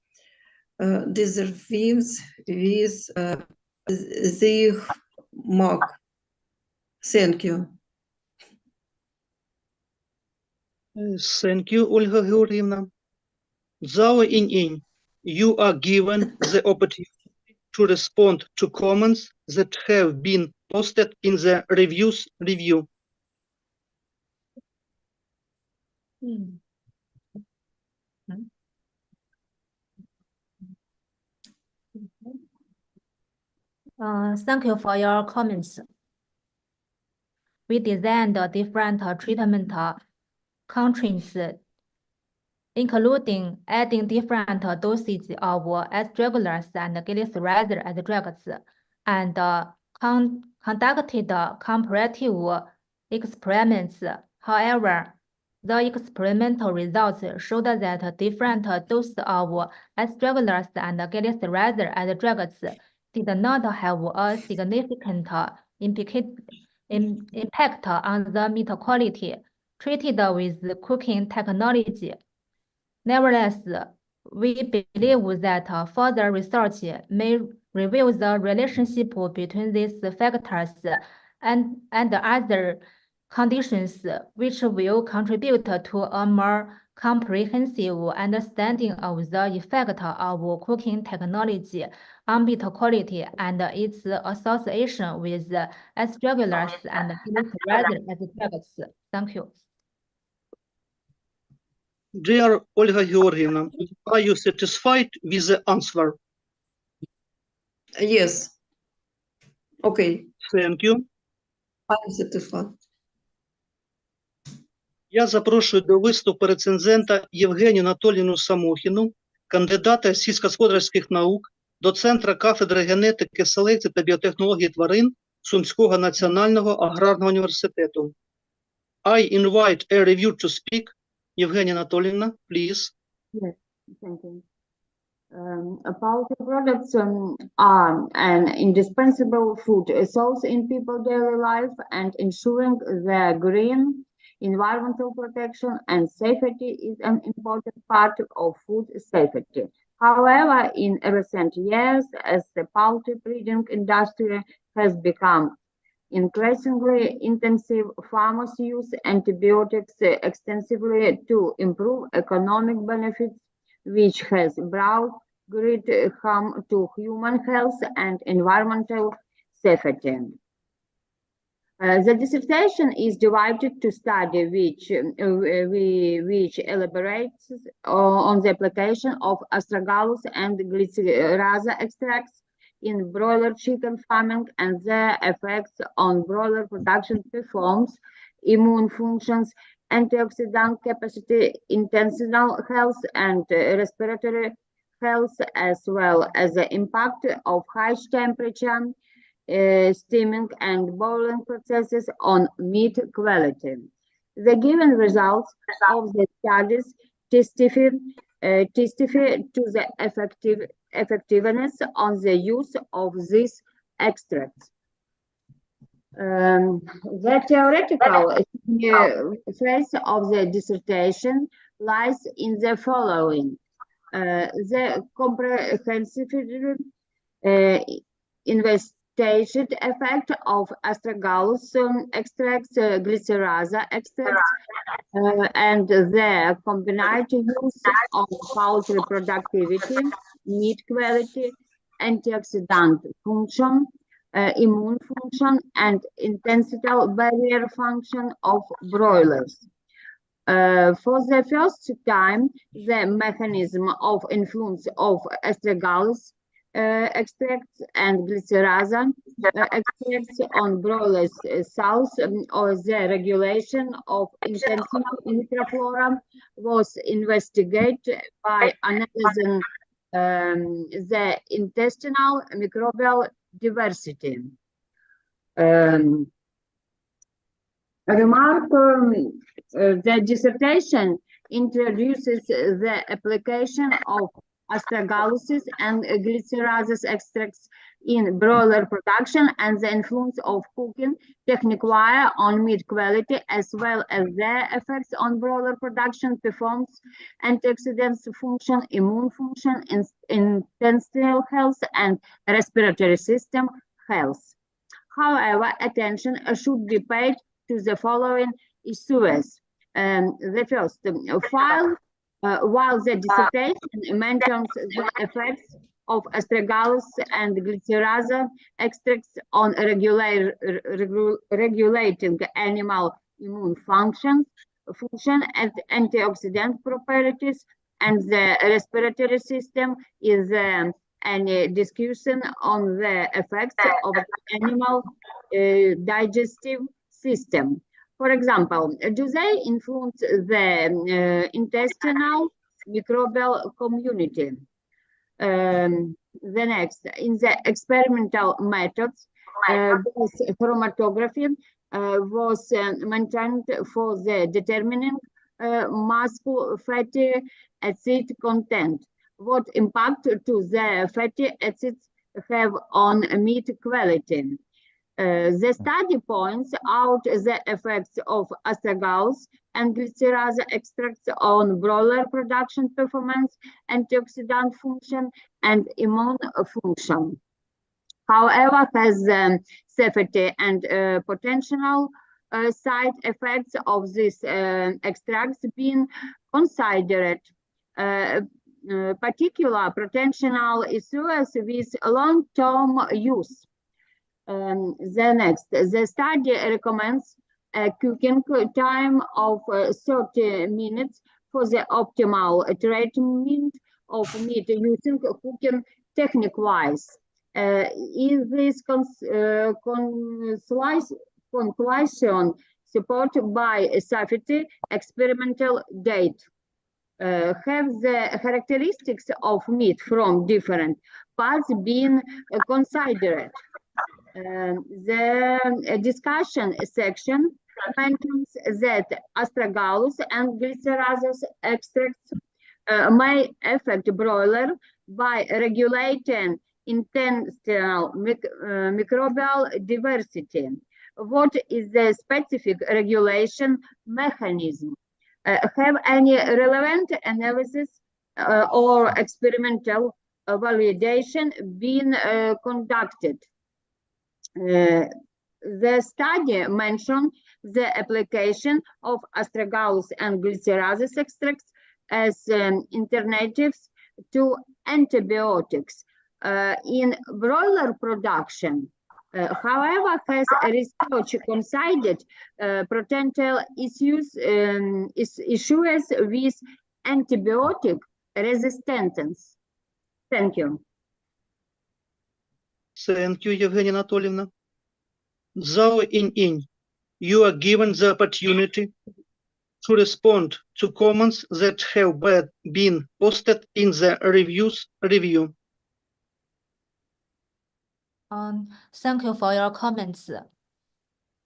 [SPEAKER 10] deserves with the mark. Thank you.
[SPEAKER 2] Thank you, Ольга Георгіївна. ЦЗАО Іньінь, you are given the opportunity to respond to comments that have been posted in the reviews review.
[SPEAKER 3] Thank you for your comments. We designed different treatment constraints, including adding different dosage of astragalus and glycyrrhiza as drugs, and conducted comparative experiments. However, the experimental results showed that different doses of astragalus and glycyrrhiza as drugs did not have a significant impact on the meat quality treated with cooking technology. Nevertheless, we believe that further research may reveal the relationship between these factors and other conditions, which will contribute to a more comprehensive understanding of the effect of cooking technology on meat quality and its association with astragalus and glycyrrhiza as drugs. Thank you.
[SPEAKER 2] Dear Olga Georgievna, are you satisfied with the answer?
[SPEAKER 10] Yes. Okay.
[SPEAKER 2] Thank you.
[SPEAKER 10] I'm satisfied.
[SPEAKER 2] Я запрошую до виступу рецензента Євгенію Анатоліївну Самохіну, кандидата сільськогосподарських наук, доцентра кафедри генетики, селекції та біотехнології тварин Сумського національного аграрного університету. I invite a review to speak. Євгенія Анатоліївна, please.
[SPEAKER 9] Yes, thank you. Poultry products are an indispensable food source in people's daily life, and ensuring their green environmental protection and safety is an important part of food safety. However, in recent years, as the poultry breeding industry has become increasingly intensive, farmers use antibiotics extensively to improve economic benefits, which has brought great harm to human health and environmental safety. The dissertation is divided to study which elaborates on the application of astragalus and glycerasa extracts in broiler chicken farming and their effects on broiler production performance, immune functions, antioxidant capacity, intestinal health, and respiratory health, as well as the impact of high temperature, steaming and boiling processes on meat quality. The given results of the studies testify to the effectiveness on the use of these extracts. The theoretical phase of the dissertation lies in the following. The comprehensive investigated effect of astragalus extracts, glycerasa extracts, and their combined use on poultry productivity, meat quality, antioxidant function, immune function, and intestinal barrier function of broilers. For the first time, the mechanism of influence of astragalus extracts and glycerasa extracts on broilers' cells or the regulation of intestinal microflora was investigated by analyzing the intestinal microbial diversity. The dissertation introduces the application of astragalus and glycerasa extracts in broiler production and the influence of cooking technique on meat quality, as well as their effects on broiler production performance, antioxidants function, immune function, intestinal health, and respiratory system health. However, attention should be paid to the following issues. The first, while the dissertation mentions the effects of astragalus and glycerasa extracts on regulating animal immune function and antioxidant properties, and the respiratory system is any discussion on the effects of the animal digestive system. For example, do they influence the intestinal microbial community? The next, in the experimental methods, both chromatography was maintained for the determining muscle fatty acid content. What impact do the fatty acids have on meat quality? The study points out the effects of astragalus and glycerasa extracts on broiler production performance, antioxidant function, and immune function. However, has safety and potential side effects of these extracts been considered? Particular potential issues with long-term use. The next, the study recommends a cooking time of 30 minutes for the optimal treatment of meat using cooking technique-wise. Is this conclusion supported by safety experimental data? Have the characteristics of meat from different parts been considered? The discussion section mentions that astragalus and glycerasa extracts may affect broiler by regulating intestinal microbial diversity. What is the specific regulation mechanism? Have any relevant analysis or experimental validation been conducted? The study mentioned the application of astragalus and glycerasa extracts as alternatives to antibiotics in broiler production. However, has research considered potential issues with antibiotic resistance? Thank you.
[SPEAKER 2] Thank you, Євгенія Анатолівна. ЦЗАО Іньінь, you are given the opportunity to respond to comments that have been posted in the review.
[SPEAKER 3] Thank you for your comments.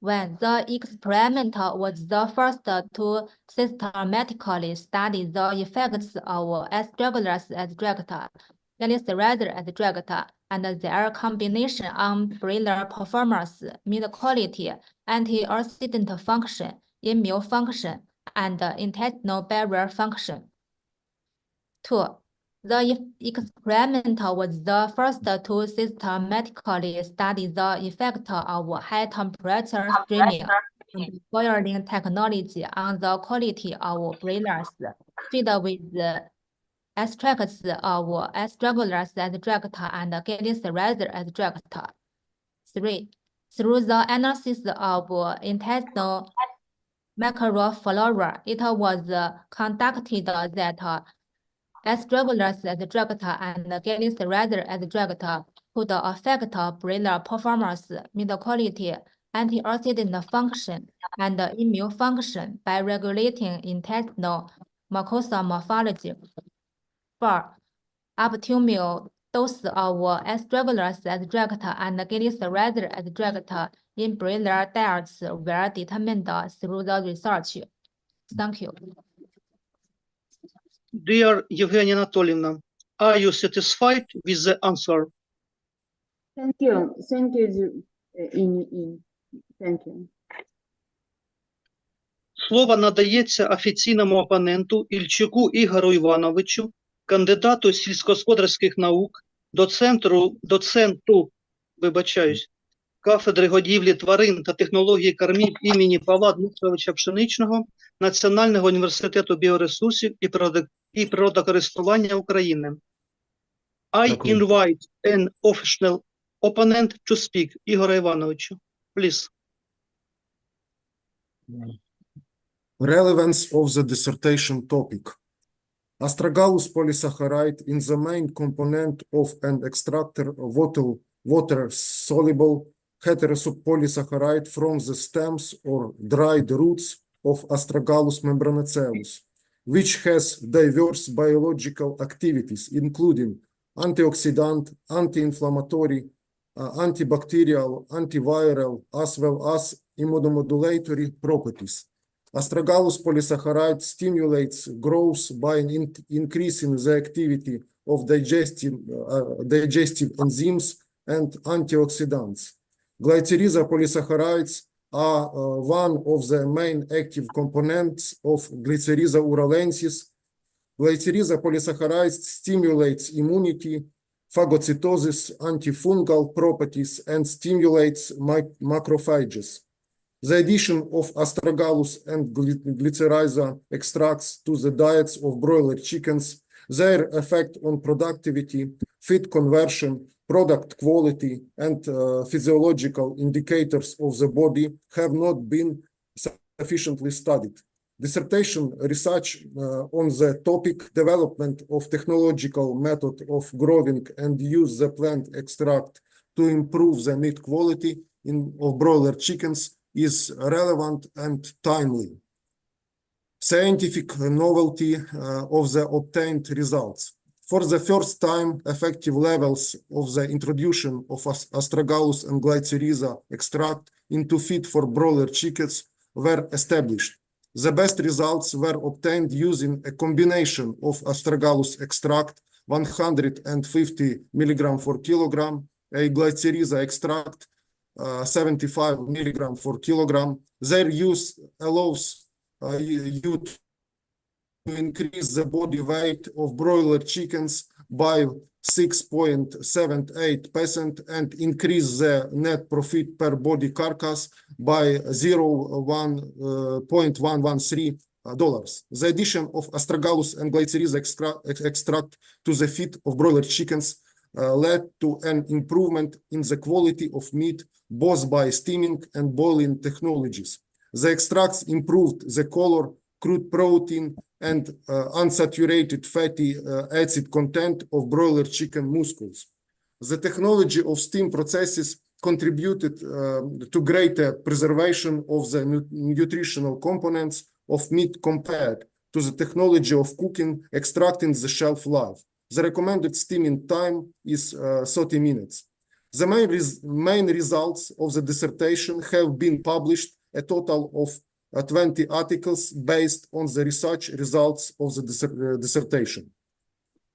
[SPEAKER 3] When the experiment was the first to systematically study the effects of astragalus as drug, glyceride as drug, and their combination on breather performance, mid quality, antioxidant function, immune function, and intestinal barrier function. 2. The experiment was the first to systematically study the effect of high temperature streaming and boiling technology on the quality of breathers fed with extracts of astragalus as drug and glyceride as drug. 3. Through the analysis of intestinal microflora, it was conducted that astragalus as drug and glyceride as drug could affect breather performance, mid quality, antioxidant function, and immune function by regulating intestinal mucosa morphology. 4. Optimal dose of astragalus as drug and glyceride as drug in breather diets were determined through the research. Thank you.
[SPEAKER 2] Dear Євгенія Анатолівна, are you satisfied with the answer?
[SPEAKER 9] Thank you. Thank you, Thank you.
[SPEAKER 2] Слово надається офіційному опоненту Ільчуку Ігору Івановичу, кандидату сільськогосподарських наук, доценту, кафедри годівлі тварин та технології кормів імені Павла Дмитровича Пшеничного Національного університету біоресурсів і природокористування України. I invite an official opponent to speak. Ігоре Івановичу, please.
[SPEAKER 7] Relevance of the dissertation topic. Astragalus polysaccharide is the main component of an extractor water-soluble heteropolysaccharide from the stems or dried roots of Astragalus membranaceus, which has diverse biological activities, including antioxidant, anti-inflammatory, antibacterial, antiviral, as well as immunomodulatory properties. Astragalus polysaccharide stimulates growth by increasing the activity of digestive enzymes and antioxidants. Glycyrrhiza polysaccharides are one of the main active components of Glycyrrhiza uralensis. Glycyrrhiza polysaccharides stimulates immunity, phagocytosis, antifungal properties, and stimulates macrophages. The addition of astragalus and glycyrrhiza extracts to the diets of broiler chickens, their effect on productivity, feed conversion, product quality, and physiological indicators of the body have not been sufficiently studied. Dissertation research on the topic development of technological method of growing and use the plant extract to improve the meat quality of broiler chickens is relevant and timely. Scientific novelty of the obtained results. For the first time, effective levels of the introduction of astragalus and glycyrrhiza extract into feed for broiler chickens were established. The best results were obtained using a combination of astragalus extract 150 milligram per kilogram, a glycyrrhiza extract 75 milligram per kilogram. Their use allows you to increase the body weight of broiler chickens by 6.78% and increase the net profit per body carcass by $0.113. The addition of astragalus and glycyrrhiza extract to the feed of broiler chickens led to an improvement in the quality of meat both by steaming and boiling technologies. The extracts improved the color, crude protein, and unsaturated fatty acid content of broiler chicken muscles. The technology of steam processes contributed to greater preservation of the nutritional components of meat compared to the technology of cooking, extracting the shelf life. The recommended steaming time is 30 minutes. The main results of the dissertation have been published, a total of 20 articles based on the research results of the dissertation.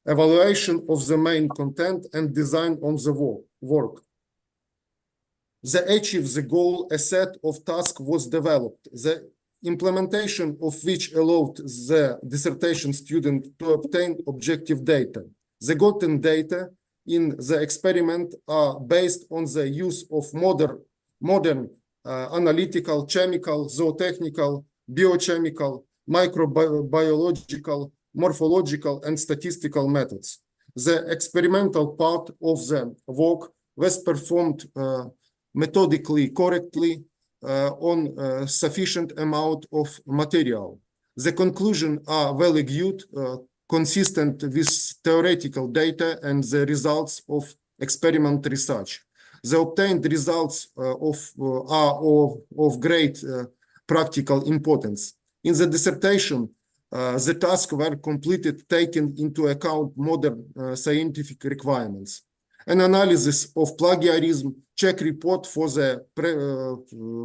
[SPEAKER 7] Evaluation of the main content and design on the work. To achieve the goal, a set of tasks was developed, the implementation of which allowed the dissertation student to obtain objective data. The gotten data in the experiment are based on the use of modern analytical, chemical, zootechnical, biochemical, microbiological, morphological, and statistical methods. The experimental part of the work was performed methodically, correctly, on sufficient amount of material. The conclusions are well argued, consistent with theoretical data and the results of experiment research. The obtained results are of great practical importance. In the dissertation, the tasks were completed taking into account modern scientific requirements. An analysis of plagiarism, check report for the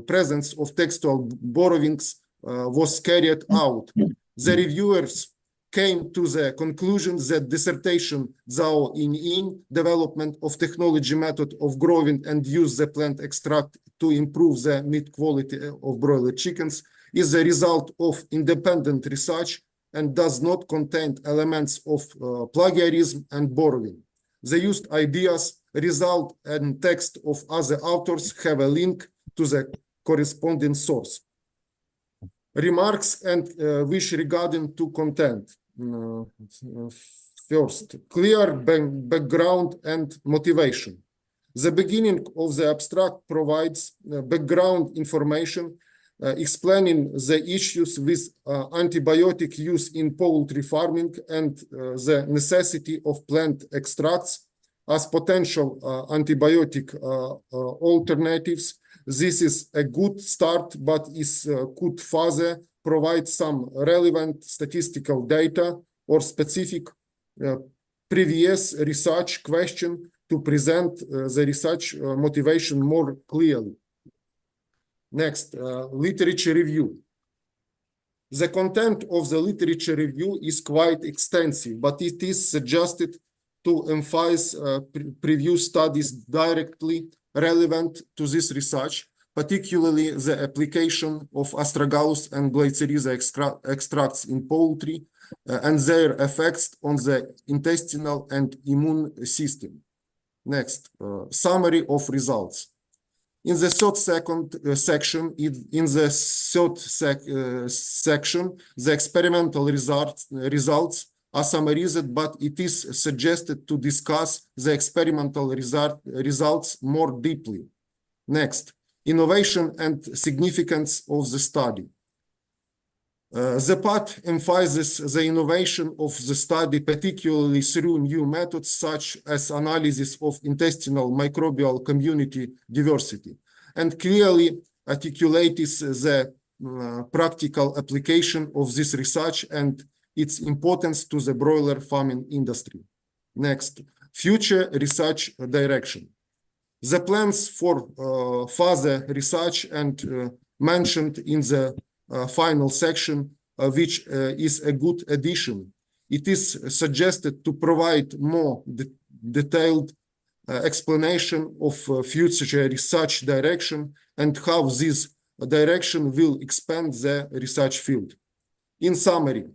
[SPEAKER 7] presence of textual borrowings was carried out. The reviewers came to the conclusion that dissertation CZAO Inьінь, development of technology method of growing and use the plant extract to improve the meat quality of broiler chickens, is the result of independent research and does not contain elements of plagiarism and borrowing. The used ideas, result, and text of other authors have a link to the corresponding source. Remarks and wish regarding to content. First, clear background and motivation. The beginning of the abstract provides background information explaining the issues with antibiotic use in poultry farming and the necessity of plant extracts as potential antibiotic alternatives. This is a good start, but could further provide some relevant statistical data or specific previous research question to present the research motivation more clearly. Next, literature review. The content of the literature review is quite extensive, but it is suggested to emphasize previous studies directly relevant to this research, particularly the application of astragalus and glycyrrhiza extracts in poultry and their effects on the intestinal and immune system. Next, summary of results. In the third section, the experimental results are summarized, but it is suggested to discuss the experimental results more deeply. Next, innovation and significance of the study. The part emphasizes the innovation of the study, particularly through new methods such as analysis of intestinal microbial community diversity, and clearly articulates the practical application of this research and its importance to the broiler farming industry. Next, future research direction. The plans for further research and mentioned in the final section, which is a good addition. It is suggested to provide more detailed explanation of future research direction and how this direction will expand the research field. In summary,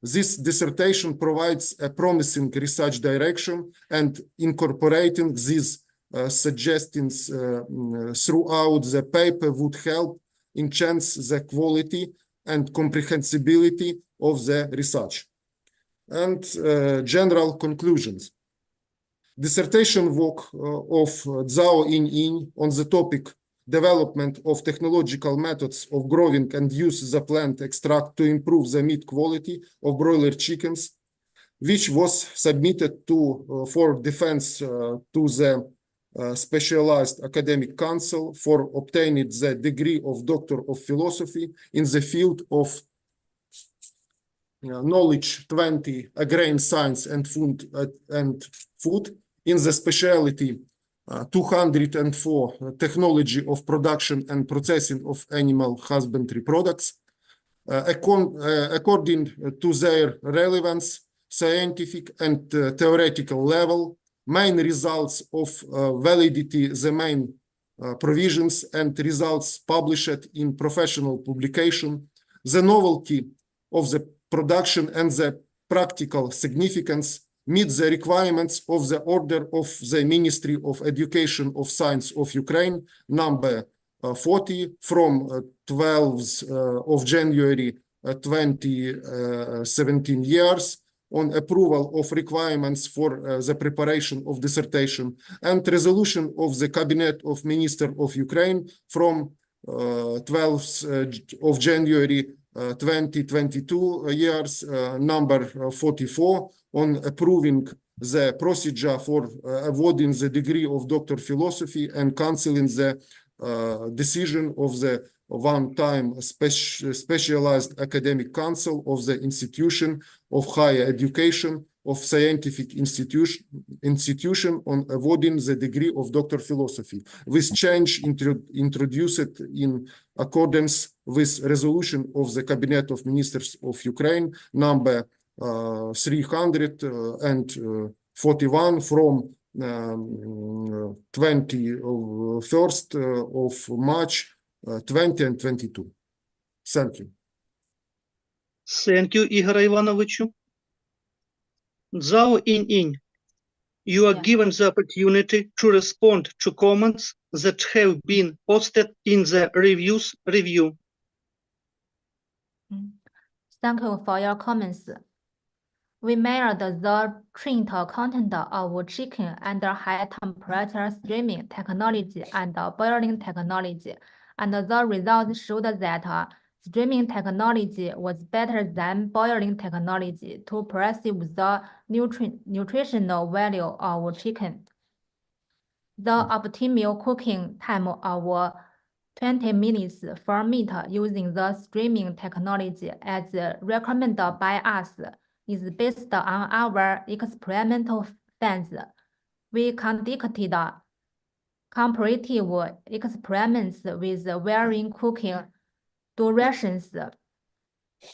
[SPEAKER 7] this dissertation provides a promising research direction, and incorporating these suggestions throughout the paper would help enhance the quality and comprehensibility of the research. And general conclusions. Dissertation work of CZAO Inьінь on the topic development of technological methods of growing and use the plant extract to improve the meat quality of broiler chickens, which was submitted to for defense to the specialized academic council for obtaining the degree of Doctor of Philosophy in the field of knowledge 20 agrarian science and food in the specialty 204 technology of production and processing of animal husbandry products according to their relevance, scientific and theoretical level, main results of validity, the main provisions and results published in professional publication, the novelty of the production and the practical significance meet the requirements of the order of the Ministry of Education of Science of Ukraine, number 40 from 12th of January 2017 years, on approval of requirements for the preparation of dissertation, and resolution of the Cabinet of Ministers of Ukraine from 12th of January 2022 years, number 44, on approving the procedure for awarding the degree of Doctor of Philosophy and cancelling the decision of the one-time specialized academic council of the institution of higher education of scientific institution on awarding the degree of Doctor of Philosophy. This change introduced in accordance with resolution of the Cabinet of Ministers of Ukraine number 341 from 21st of March 20 and 22. Thank you.
[SPEAKER 2] Thank you, Ігоре Івановичу. ЦЗАО Іньінь, you are
[SPEAKER 3] Yeah.
[SPEAKER 2] given the opportunity to respond to comments that have been posted in the review.
[SPEAKER 3] Thank you for your comments. We measured the trait content of chicken under high temperature steaming technology and boiling technology, and the results showed that steaming technology was better than boiling technology to perceive the nutritional value of chicken. The optimal cooking time of 20 minutes for meat using the steaming technology as recommended by us is based on our experimental finds. We conducted comparative experiments with varying cooking durations,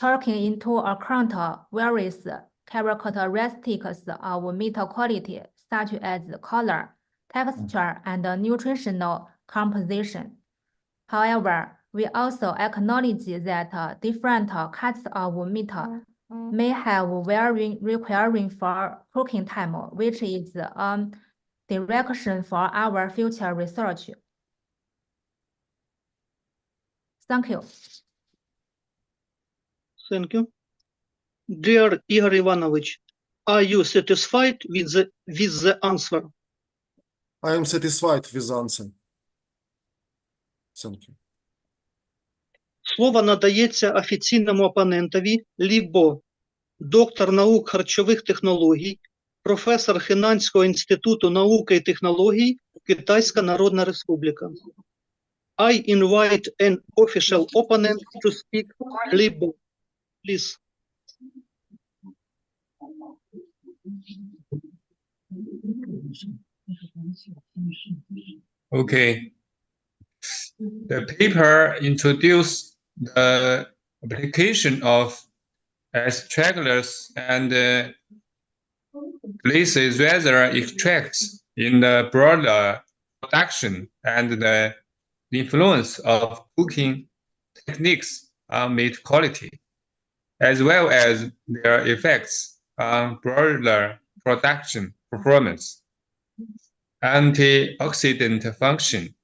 [SPEAKER 3] taking into account various characteristics of meat quality, such as color, texture, and nutritional composition. However, we also acknowledge that different cuts of meat may have varying requiring for cooking time, which is a direction for our future research. Thank you.
[SPEAKER 2] Thank you. Dear Igor Ivanovich, are you satisfied with the answer?
[SPEAKER 7] I am satisfied with the answer. Thank you.
[SPEAKER 2] Слово надається офіційному опонентові либо доктор наук харчових технологій, професор Хенанського інституту науки і технологій, Китайська Народна Республіка. I invite an official opponent to speak. Либо, please.
[SPEAKER 8] Okay. The paper introduced the application of astragalus and places rather extracts in the broader production and the influence of cooking techniques on meat quality, as well as their effects on broader production performance, antioxidant function,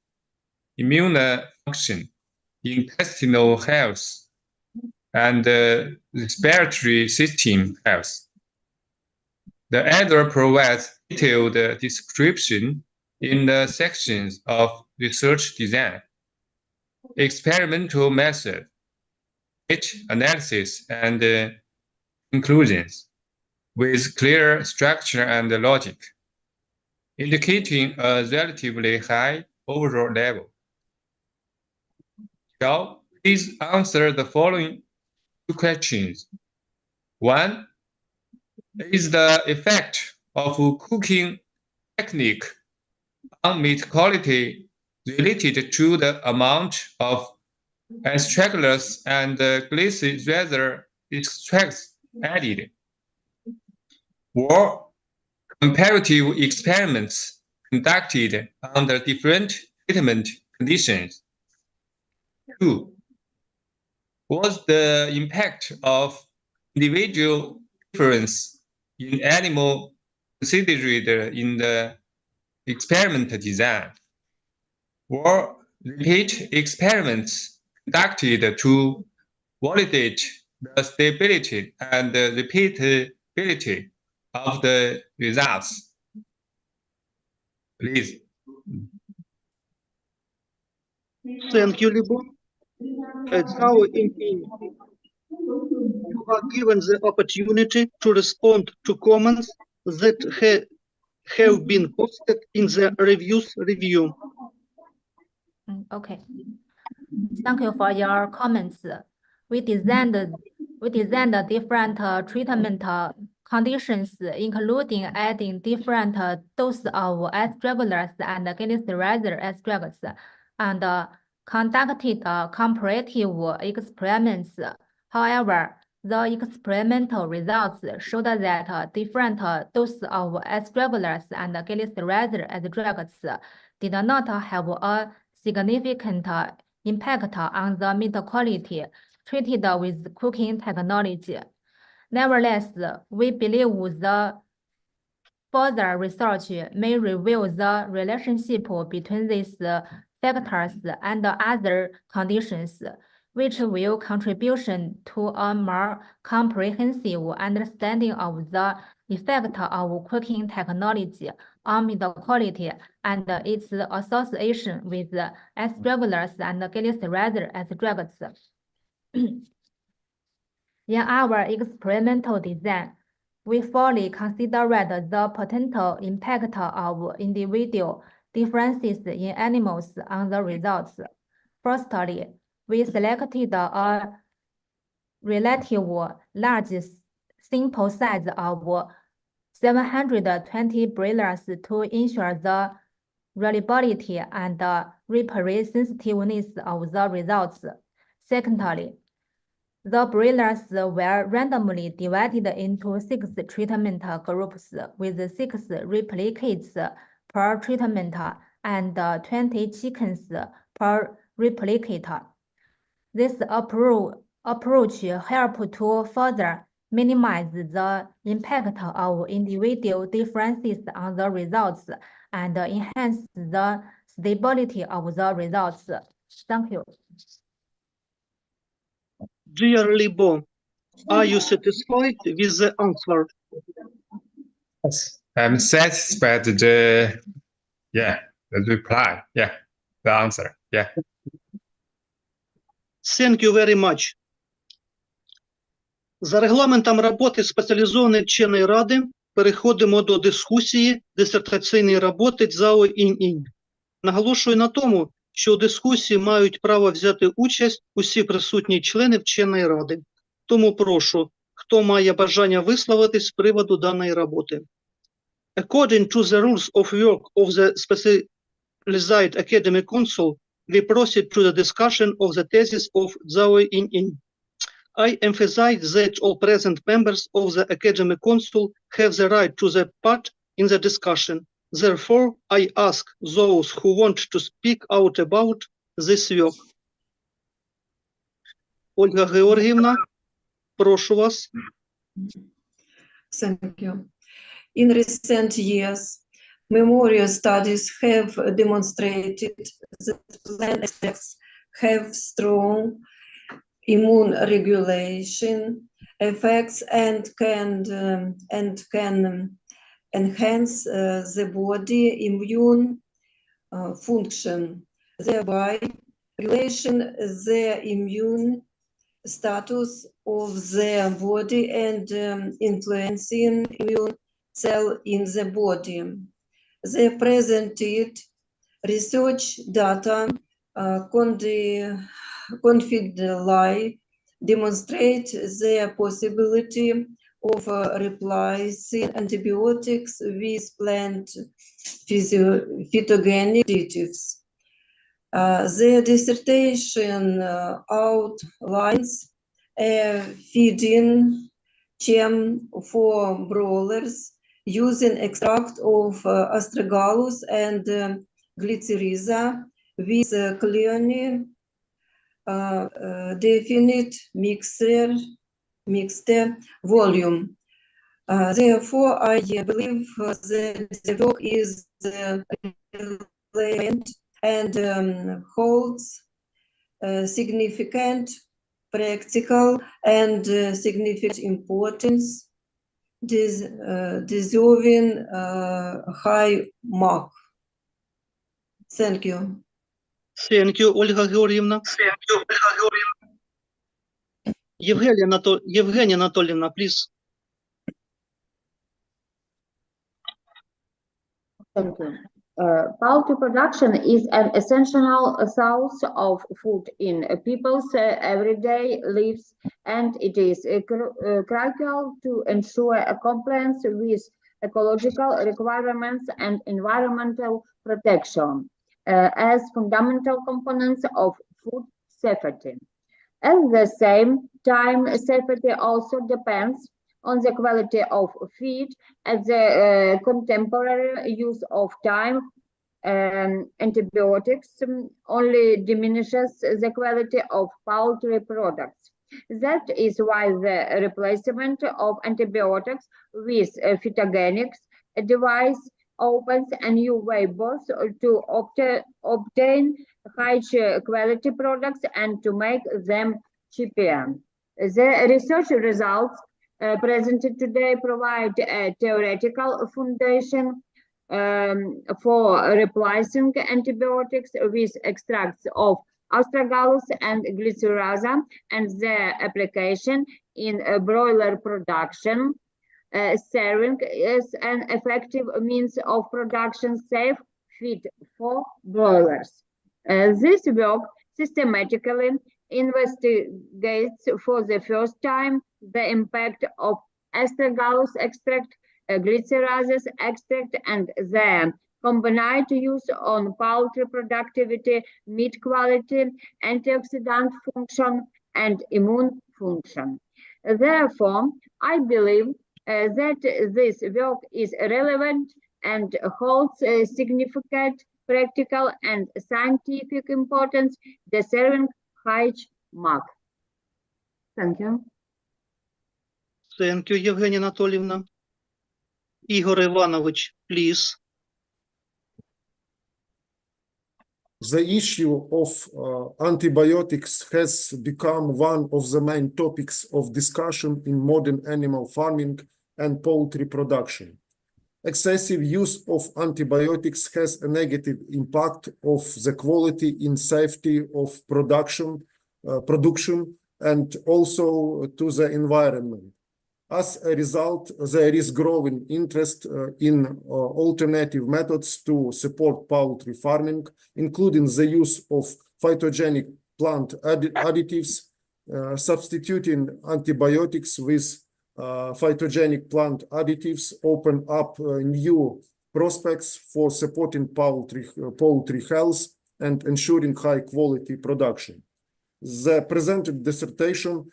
[SPEAKER 8] immune function, intestinal health, and respiratory system health. The author provides detailed description in the sections of research design experimental method, analysis, and conclusions with clear structure and logic, indicating a relatively high overall level. Now, please answer the following two questions. One, is the effect of cooking technique on meat quality related to the amount of astragalus and glycerol extracts added? Or comparative experiments conducted under different treatment conditions? Two, was the impact of individual difference in animal considered in the experiment design? Or repeat experiments conducted to validate the stability and repeatability of the results? Please.
[SPEAKER 2] Thank you, Libo. Zhao Yingying, you are given the opportunity to respond to comments that have been posted in the review's review.
[SPEAKER 3] Okay. Thank you for your comments. We designed different treatment conditions, including adding different dose of astragalus and glycerol extracts, and conducted comparative experiments. However, the experimental results showed that different doses of astragalus and glycerol extracts did not have a significant impact on the meat quality treated with cooking technology. Nevertheless, we believe the further research may reveal the relationship between these factors and other conditions, which will contribute to a more comprehensive understanding of the effect of cooking technology on meat quality and its association with astragalus and glycerol extracts. In our experimental design, we fully considered the potential impact of individual differences in animals on the results. Firstly, we selected a relatively large sample size of 720 broilers to ensure the reliability and representativeness of the results. Secondly, the broilers were randomly divided into 6 treatment groups with 6 replicates per treatment and 20 chickens per replicate. This approach helped to further minimize the impact of individual differences on the results and enhance the stability of the results. Thank you.
[SPEAKER 2] Dear Libo, are you satisfied with the answer?
[SPEAKER 8] Yes, I'm satisfied with the reply. Yeah, the answer. Yeah.
[SPEAKER 2] Thank you very much. За регламентом роботи спеціалізованої вченої ради переходимо до дискусії дисертаційної роботи ЦЗАО Іньінь. Наголошую на тому, що у дискусії мають право взяти участь усі присутні члени вченої ради. Тому прошу, хто має бажання висловитись з приводу даної роботи. According to the rules of work of the Specialized Academic Council, we proceed to the discussion of the thesis of ЦЗАО Іньінь. I emphasize that all present members of the Academic Council have the right to the part in the discussion. Therefore, I ask those who want to speak out about this work. Ольга Георгіївна, прошу вас.
[SPEAKER 10] Thank you. In recent years, memorial studies have demonstrated that plant extracts have strong immune regulation effects and can enhance the body immune function, thereby relation the immune status of the body and influencing immune cell in the body. The presented research data confidently demonstrate the possibility of replacing antibiotics with plant phytogenic additives. The dissertation outlines a feeding scheme for broilers using extract of astragalus and glycyrrhiza with clearly definite mixed volume. Therefore, I believe the work is relevant and holds significant practical and significant importance, deserving high mark. Thank you.
[SPEAKER 2] Thank you, Ольга Георгіївна. Євгенія Анатоліївна, please.
[SPEAKER 9] Thank you. Poultry production is an essential source of food in people's everyday lives, and it is critical to ensure a compliance with ecological requirements and environmental protection as fundamental components of food safety. At the same time, safety also depends on the quality of feed, as the contemporary use of time antibiotics only diminishes the quality of poultry products. That is why the replacement of antibiotics with phytogenics device opens a new way both to obtain high quality products and to make them cheaper. The research results presented today provide a theoretical foundation for replacing antibiotics with extracts of astragalus and glycyrrhiza and their application in broiler production, serving as an effective means of production safe feed for broilers. This work systematically investigates for the first time the impact of astragalus extract, glycyrrhizas extract, and their combined use on poultry productivity, meat quality, antioxidant function, and immune function. Therefore, I believe that this work is relevant and holds significant practical and scientific importance, deserving high mark. Thank you.
[SPEAKER 2] Thank you, Євгенія Анатоліївна. Ігор Іванович, please.
[SPEAKER 7] The issue of antibiotics has become one of the main topics of discussion in modern animal farming and poultry production. Excessive use of antibiotics has a negative impact of the quality and safety of production and also to the environment. As a result, there is growing interest in alternative methods to support poultry farming, including the use of phytogenic plant additives, substituting antibiotics with phytogenic plant additives open up new prospects for supporting poultry health and ensuring high quality production. The presented dissertation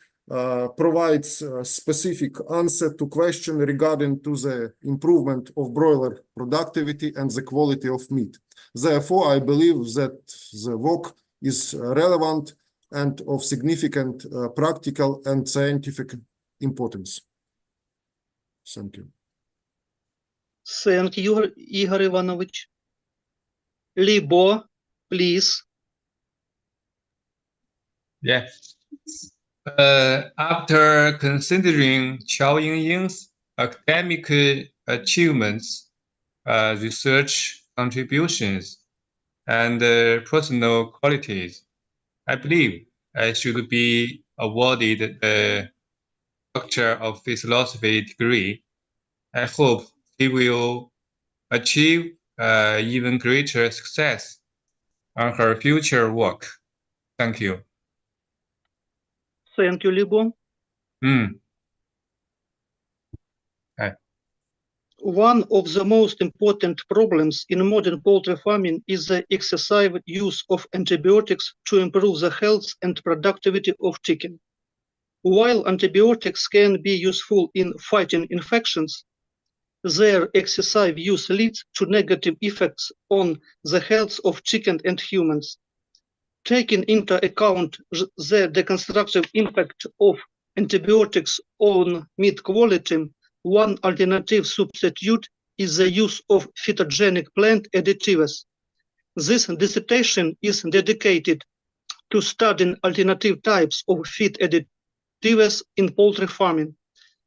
[SPEAKER 7] provides a specific answer to question regarding to the improvement of broiler productivity and the quality of meat. Therefore, I believe that the work is relevant and of significant practical and scientific importance. Thank you.
[SPEAKER 2] Thank you, Ігор Іванович. Лібо, please.
[SPEAKER 8] Yes. After considering Qiao Yingying's academic achievements, research contributions, and personal qualities, I believe should be awarded the Doctor of Philosophy degree. I hope he will achieve even greater success on her future work. Thank you.
[SPEAKER 2] Thank you, Libo. One of the most important problems in modern poultry farming is the excessive use of antibiotics to improve the health and productivity of chicken. While antibiotics can be useful in fighting infections, their excessive use leads to negative effects on the health of chicken and humans. Taking into account the destructive impact of antibiotics on meat quality, one alternative substitute is the use of phytogenic plant additives. This dissertation is dedicated to studying alternative types of feed additives in poultry farming.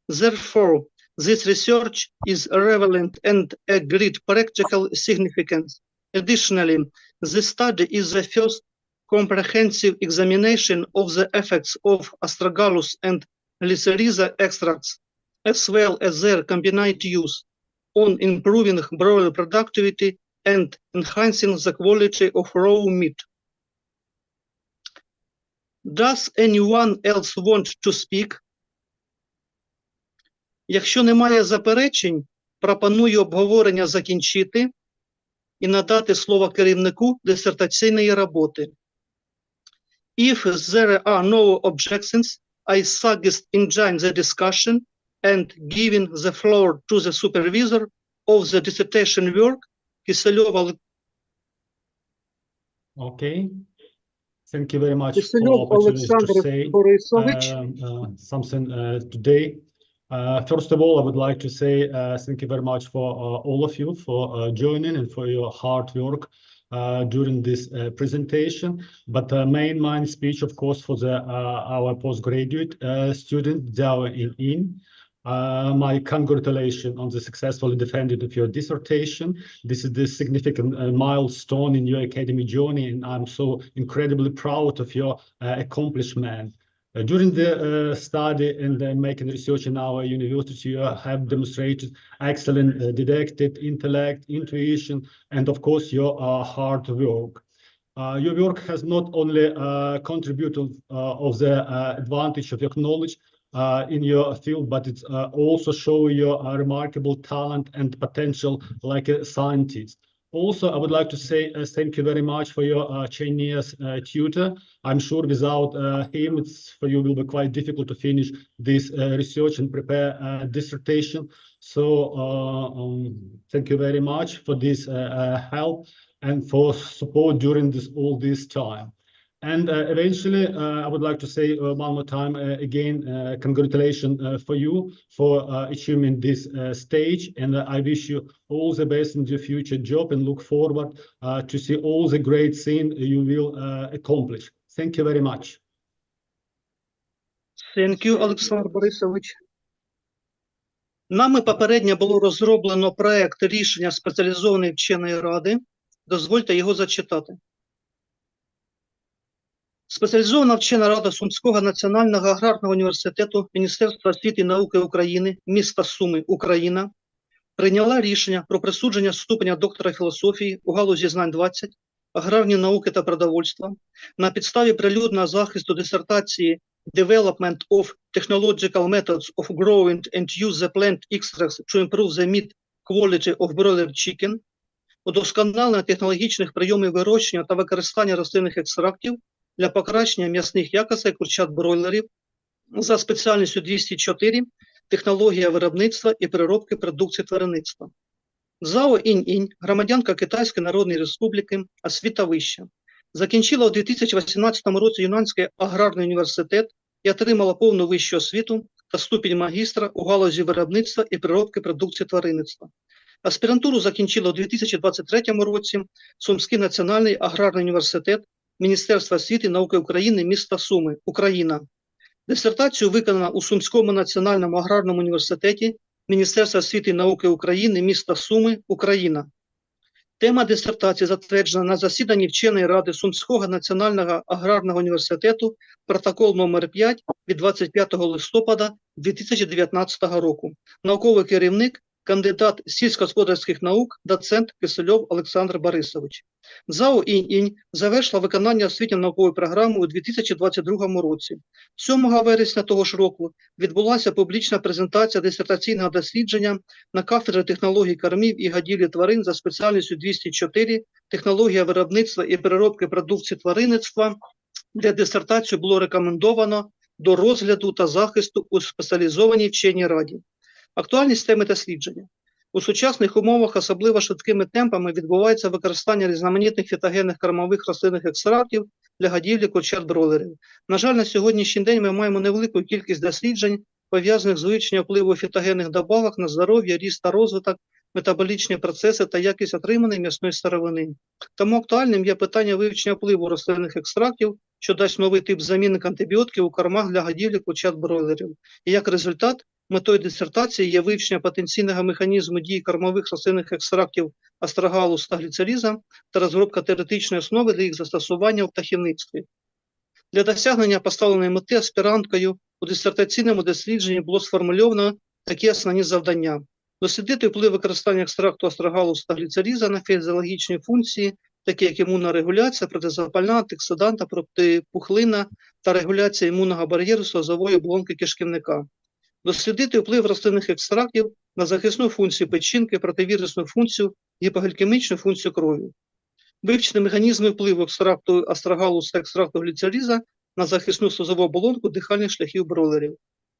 [SPEAKER 2] Therefore, this research is relevant and of great practical significance. Additionally, the study is the first comprehensive examination of the effects of astragalus and lycyrrhiza extracts, as well as their combined use, on improving broiler productivity and enhancing the quality of raw meat. Does anyone else want to speak? Якщо немає заперечень, пропоную обговорення закінчити і надати слово керівнику дисертаційної роботи. If there are no objections, I suggest enjoying the discussion and giving the floor to the supervisor of the dissertation work, Кисельов.
[SPEAKER 5] Okay. Thank you very much for
[SPEAKER 2] Кисельов
[SPEAKER 5] opportunity to
[SPEAKER 2] Олександр
[SPEAKER 5] say
[SPEAKER 2] Борисович.
[SPEAKER 5] something today. First of all, I would like to say thank you very much for all of you for joining and for your hard work during this presentation. But the main speech, of course, for our postgraduate student, ZAO Inьінь. My congratulations on the successful defending of your dissertation. This is the significant milestone in your academic journey, and I'm so incredibly proud of your accomplishment. During the study and making research in our university, you have demonstrated excellent didactic intellect, intuition, and of course your hard work. Your work has not only contributed of the advantage of your knowledge in your field, but it's also show your remarkable talent and potential like a scientist. Also, I would like to say thank you very much for your Chinese tutor. I'm sure without him, for you will be quite difficult to finish this research and prepare a dissertation. So thank you very much for this help and for support during all this time. And eventually, I would like to say one more time again, congratulations for you for achieving this stage. And I wish you all the best in your future job and look forward to see all the great things you will accomplish. Thank you very much.
[SPEAKER 2] Thank you, Олександр Борисович. Нами попередньо було розроблено проект рішення спеціалізованої вченої ради. Дозвольте його зачитати. Спеціалізована вчена рада Сумського національного аграрного університету Міністерства освіти і науки України, міста Суми, Україна, прийняла рішення про присудження ступеня доктора філософії у галузі знань 20, аграрні науки та продовольства на підставі прилюдного захисту дисертації Development of Technological Methods of Growing and Use the Plant Extracts to Improve the Meat Quality of Broiler Chicken, удосконалення технологічних прийомів вирощення та використання рослинних екстрактів для покращення м'ясних якостей курчат бройлерів за спеціальністю 204 технологія виробництва і переробки продукції тваринництва. ЗАО Іньінь, громадянка Китайської Народної Республіки, освіта вища. Закінчила у 2018 році Юнанський аграрний університет і отримала повну вищу освіту та ступінь магістра у галузі виробництва і переробки продукції тваринництва. Аспірантуру закінчила у 2023 році Сумський національний аграрний університет Міністерства освіти і науки України, міста Суми, Україна. Дисертацію виконана у Сумському національному аграрному університеті Міністерства освіти і науки України, міста Суми, Україна. Тема дисертації затверджена на засіданні вченої ради Сумського національного аграрного університету, протокол номер 5 від 25 листопада 2019 року. Науковий керівник, кандидат сільськогосподарських наук, доцент Кисельов Олександр Борисович. ЦЗАО «Іньінь» завершила виконання освітньо-наукової програми у 2022 році. 7 вересня того ж року відбулася публічна презентація дисертаційного дослідження на кафедрі технологій кормів і годівлі тварин за спеціальністю 204 «Технологія виробництва і переробки продукції тваринництва», де дисертацію було рекомендовано до розгляду та захисту у спеціалізованій вченій раді. Актуальність теми дослідження. У сучасних умовах особливо швидкими темпами відбувається використання різноманітних фітогенних кормових рослинних екстрактів для годівлі курчат-бройлерів. На жаль, на сьогоднішній день ми маємо невелику кількість досліджень, пов'язаних з вивченням впливу фітогенних добавок на здоров'я, ріст та розвиток, метаболічні процеси та якість отриманої м'ясної сировини. Тому актуальним є питання вивчення впливу рослинних екстрактів, що дасть новий тип замінник антибіотиків у кормах для годівлі курчат-бройлерів. І як результат, метою дисертації є вивчення потенційного механізму дії кормових рослинних екстрактів астрогалус та гліцериза та розробка теоретичної основи для їх застосування у птахівництві. Для досягнення поставленої мети аспіранткою у дисертаційному дослідженні було сформульовано такі основні завдання. Дослідити вплив використання екстракту астрогалус та гліцериза на фізіологічні функції, такі як імунорегуляція, протизапальна, антиоксиданта, протипухлина та регуляція імунного бар'єру слизової оболонки кишківника. Дослідити вплив рослинних екстрактів на захисну функцію печінки, противірусну функцію, гіпоглікемічну функцію крові. Вивчити механізми впливу екстракту астрогалус та екстракту гліцериза на захисну слизову оболонку дихальних шляхів бройлерів.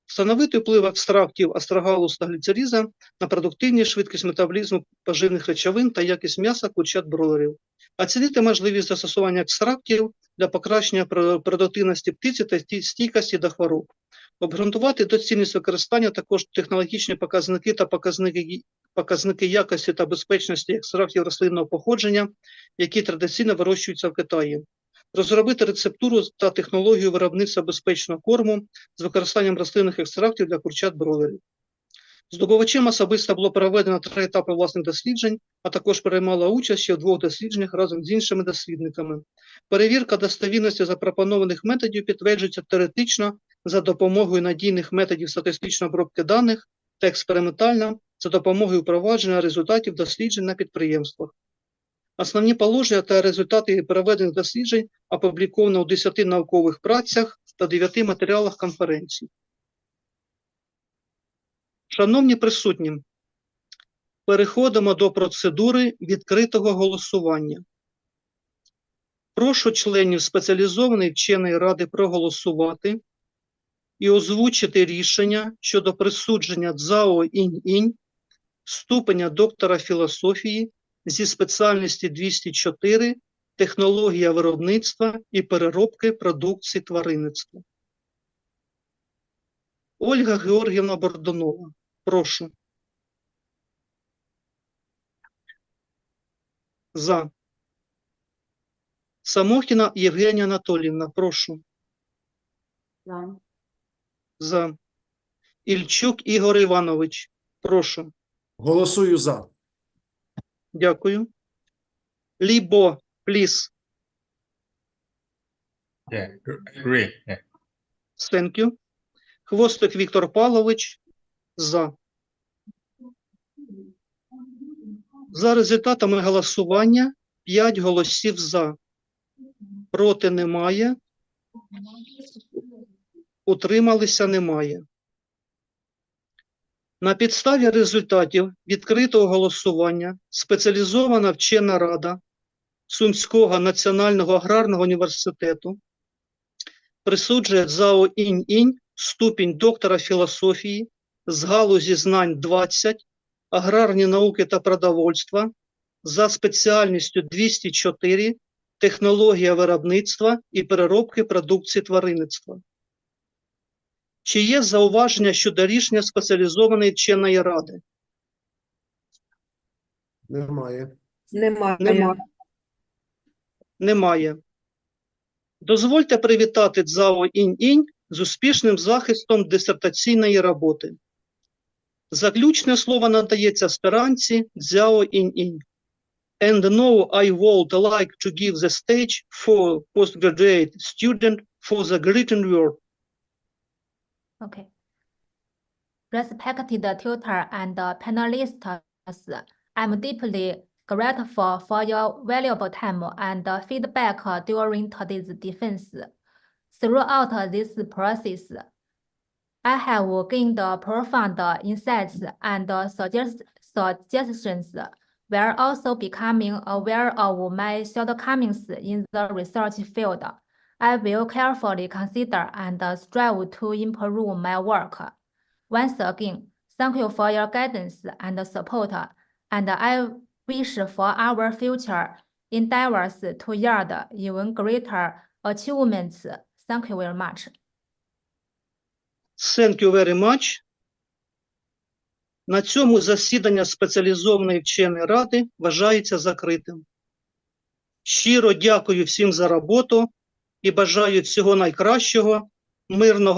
[SPEAKER 2] Встановити вплив екстрактів астрогалус та гліцериза на продуктивність, швидкість метаболізму поживних речовин та якість м'яса курчат-бройлерів. Оцінити можливість застосування екстрактів для покращення продуктивності птиці та стійкості до хвороб. Обґрунтувати доцільність використання також технологічні показники та показники якості та безпечності екстрактів рослинного походження, які традиційно вирощуються в Китаї. Розробити рецептуру та технологію виробництва безпечного корму з використанням рослинних екстрактів для курчат-бройлерів. Здобувачем особисто було проведено 3 етапи власних досліджень, а також приймала участь ще в 2 дослідженнях разом з іншими дослідниками. Перевірка достовірності запропонованих методів підтверджується теоретично за допомогою надійних методів статистичної обробки даних та експериментально за допомогою впровадження результатів досліджень на підприємствах. Основні положення та результати проведених досліджень опубліковано у 10 наукових працях та 9 матеріалах конференцій. Шановні присутні, переходимо до процедури відкритого голосування. Прошу членів спеціалізованої вченої ради проголосувати і озвучити рішення щодо присудження ЦЗАО «Іньінь» ступеня доктора філософії зі спеціальності 204 «Технологія виробництва і переробки продукції тваринництва». Ольга Георгіївна Бордунова, прошу. За. Самохіна Євгенія Анатоліївна, прошу.
[SPEAKER 9] За.
[SPEAKER 2] За. Ільчук Ігор Іванович, прошу.
[SPEAKER 7] Голосую за.
[SPEAKER 2] Дякую. Лібо, please.
[SPEAKER 8] Yeah, agree. Yeah.
[SPEAKER 2] Thank you. Хвостик Віктор Павлович, за. За результатами голосування 5 голосів за. Проти немає. Утрималися немає. На підставі результатів відкритого голосування спеціалізована вчена рада Сумського національного аграрного університету присуджує ЦЗАО «Іньінь» ступінь доктора філософії з галузі знань 20, аграрні науки та продовольства за спеціальністю 204 «Технологія виробництва і переробки продукції тваринництва». Чи є зауваження щодо рішення спеціалізованої вченої ради?
[SPEAKER 7] Немає.
[SPEAKER 10] Немає.
[SPEAKER 2] Немає. Дозвольте привітати ЦЗАО «Іньінь» з успішним захистом дисертаційної роботи. Заключне слово надається аспірантці ЦЗАО «Іньінь». And now I would like to give the stage for postgraduate student for the written word.
[SPEAKER 3] Okay. Respected tutor and panelists, I'm deeply grateful for your valuable time and feedback during today's defense. Throughout this process, I have gained profound insights and suggestions, while also becoming aware of my shortcomings in the research field. I will carefully consider and strive to improve my work. Once again, thank you for your guidance and support, and I wish for our future endeavors to yield even greater achievements. Thank you very much.
[SPEAKER 2] Thank you very much. На цьому засідання спеціалізованої вченої ради вважається закритим. Щиро дякую всім за роботу і бажаю всього найкращого, мирного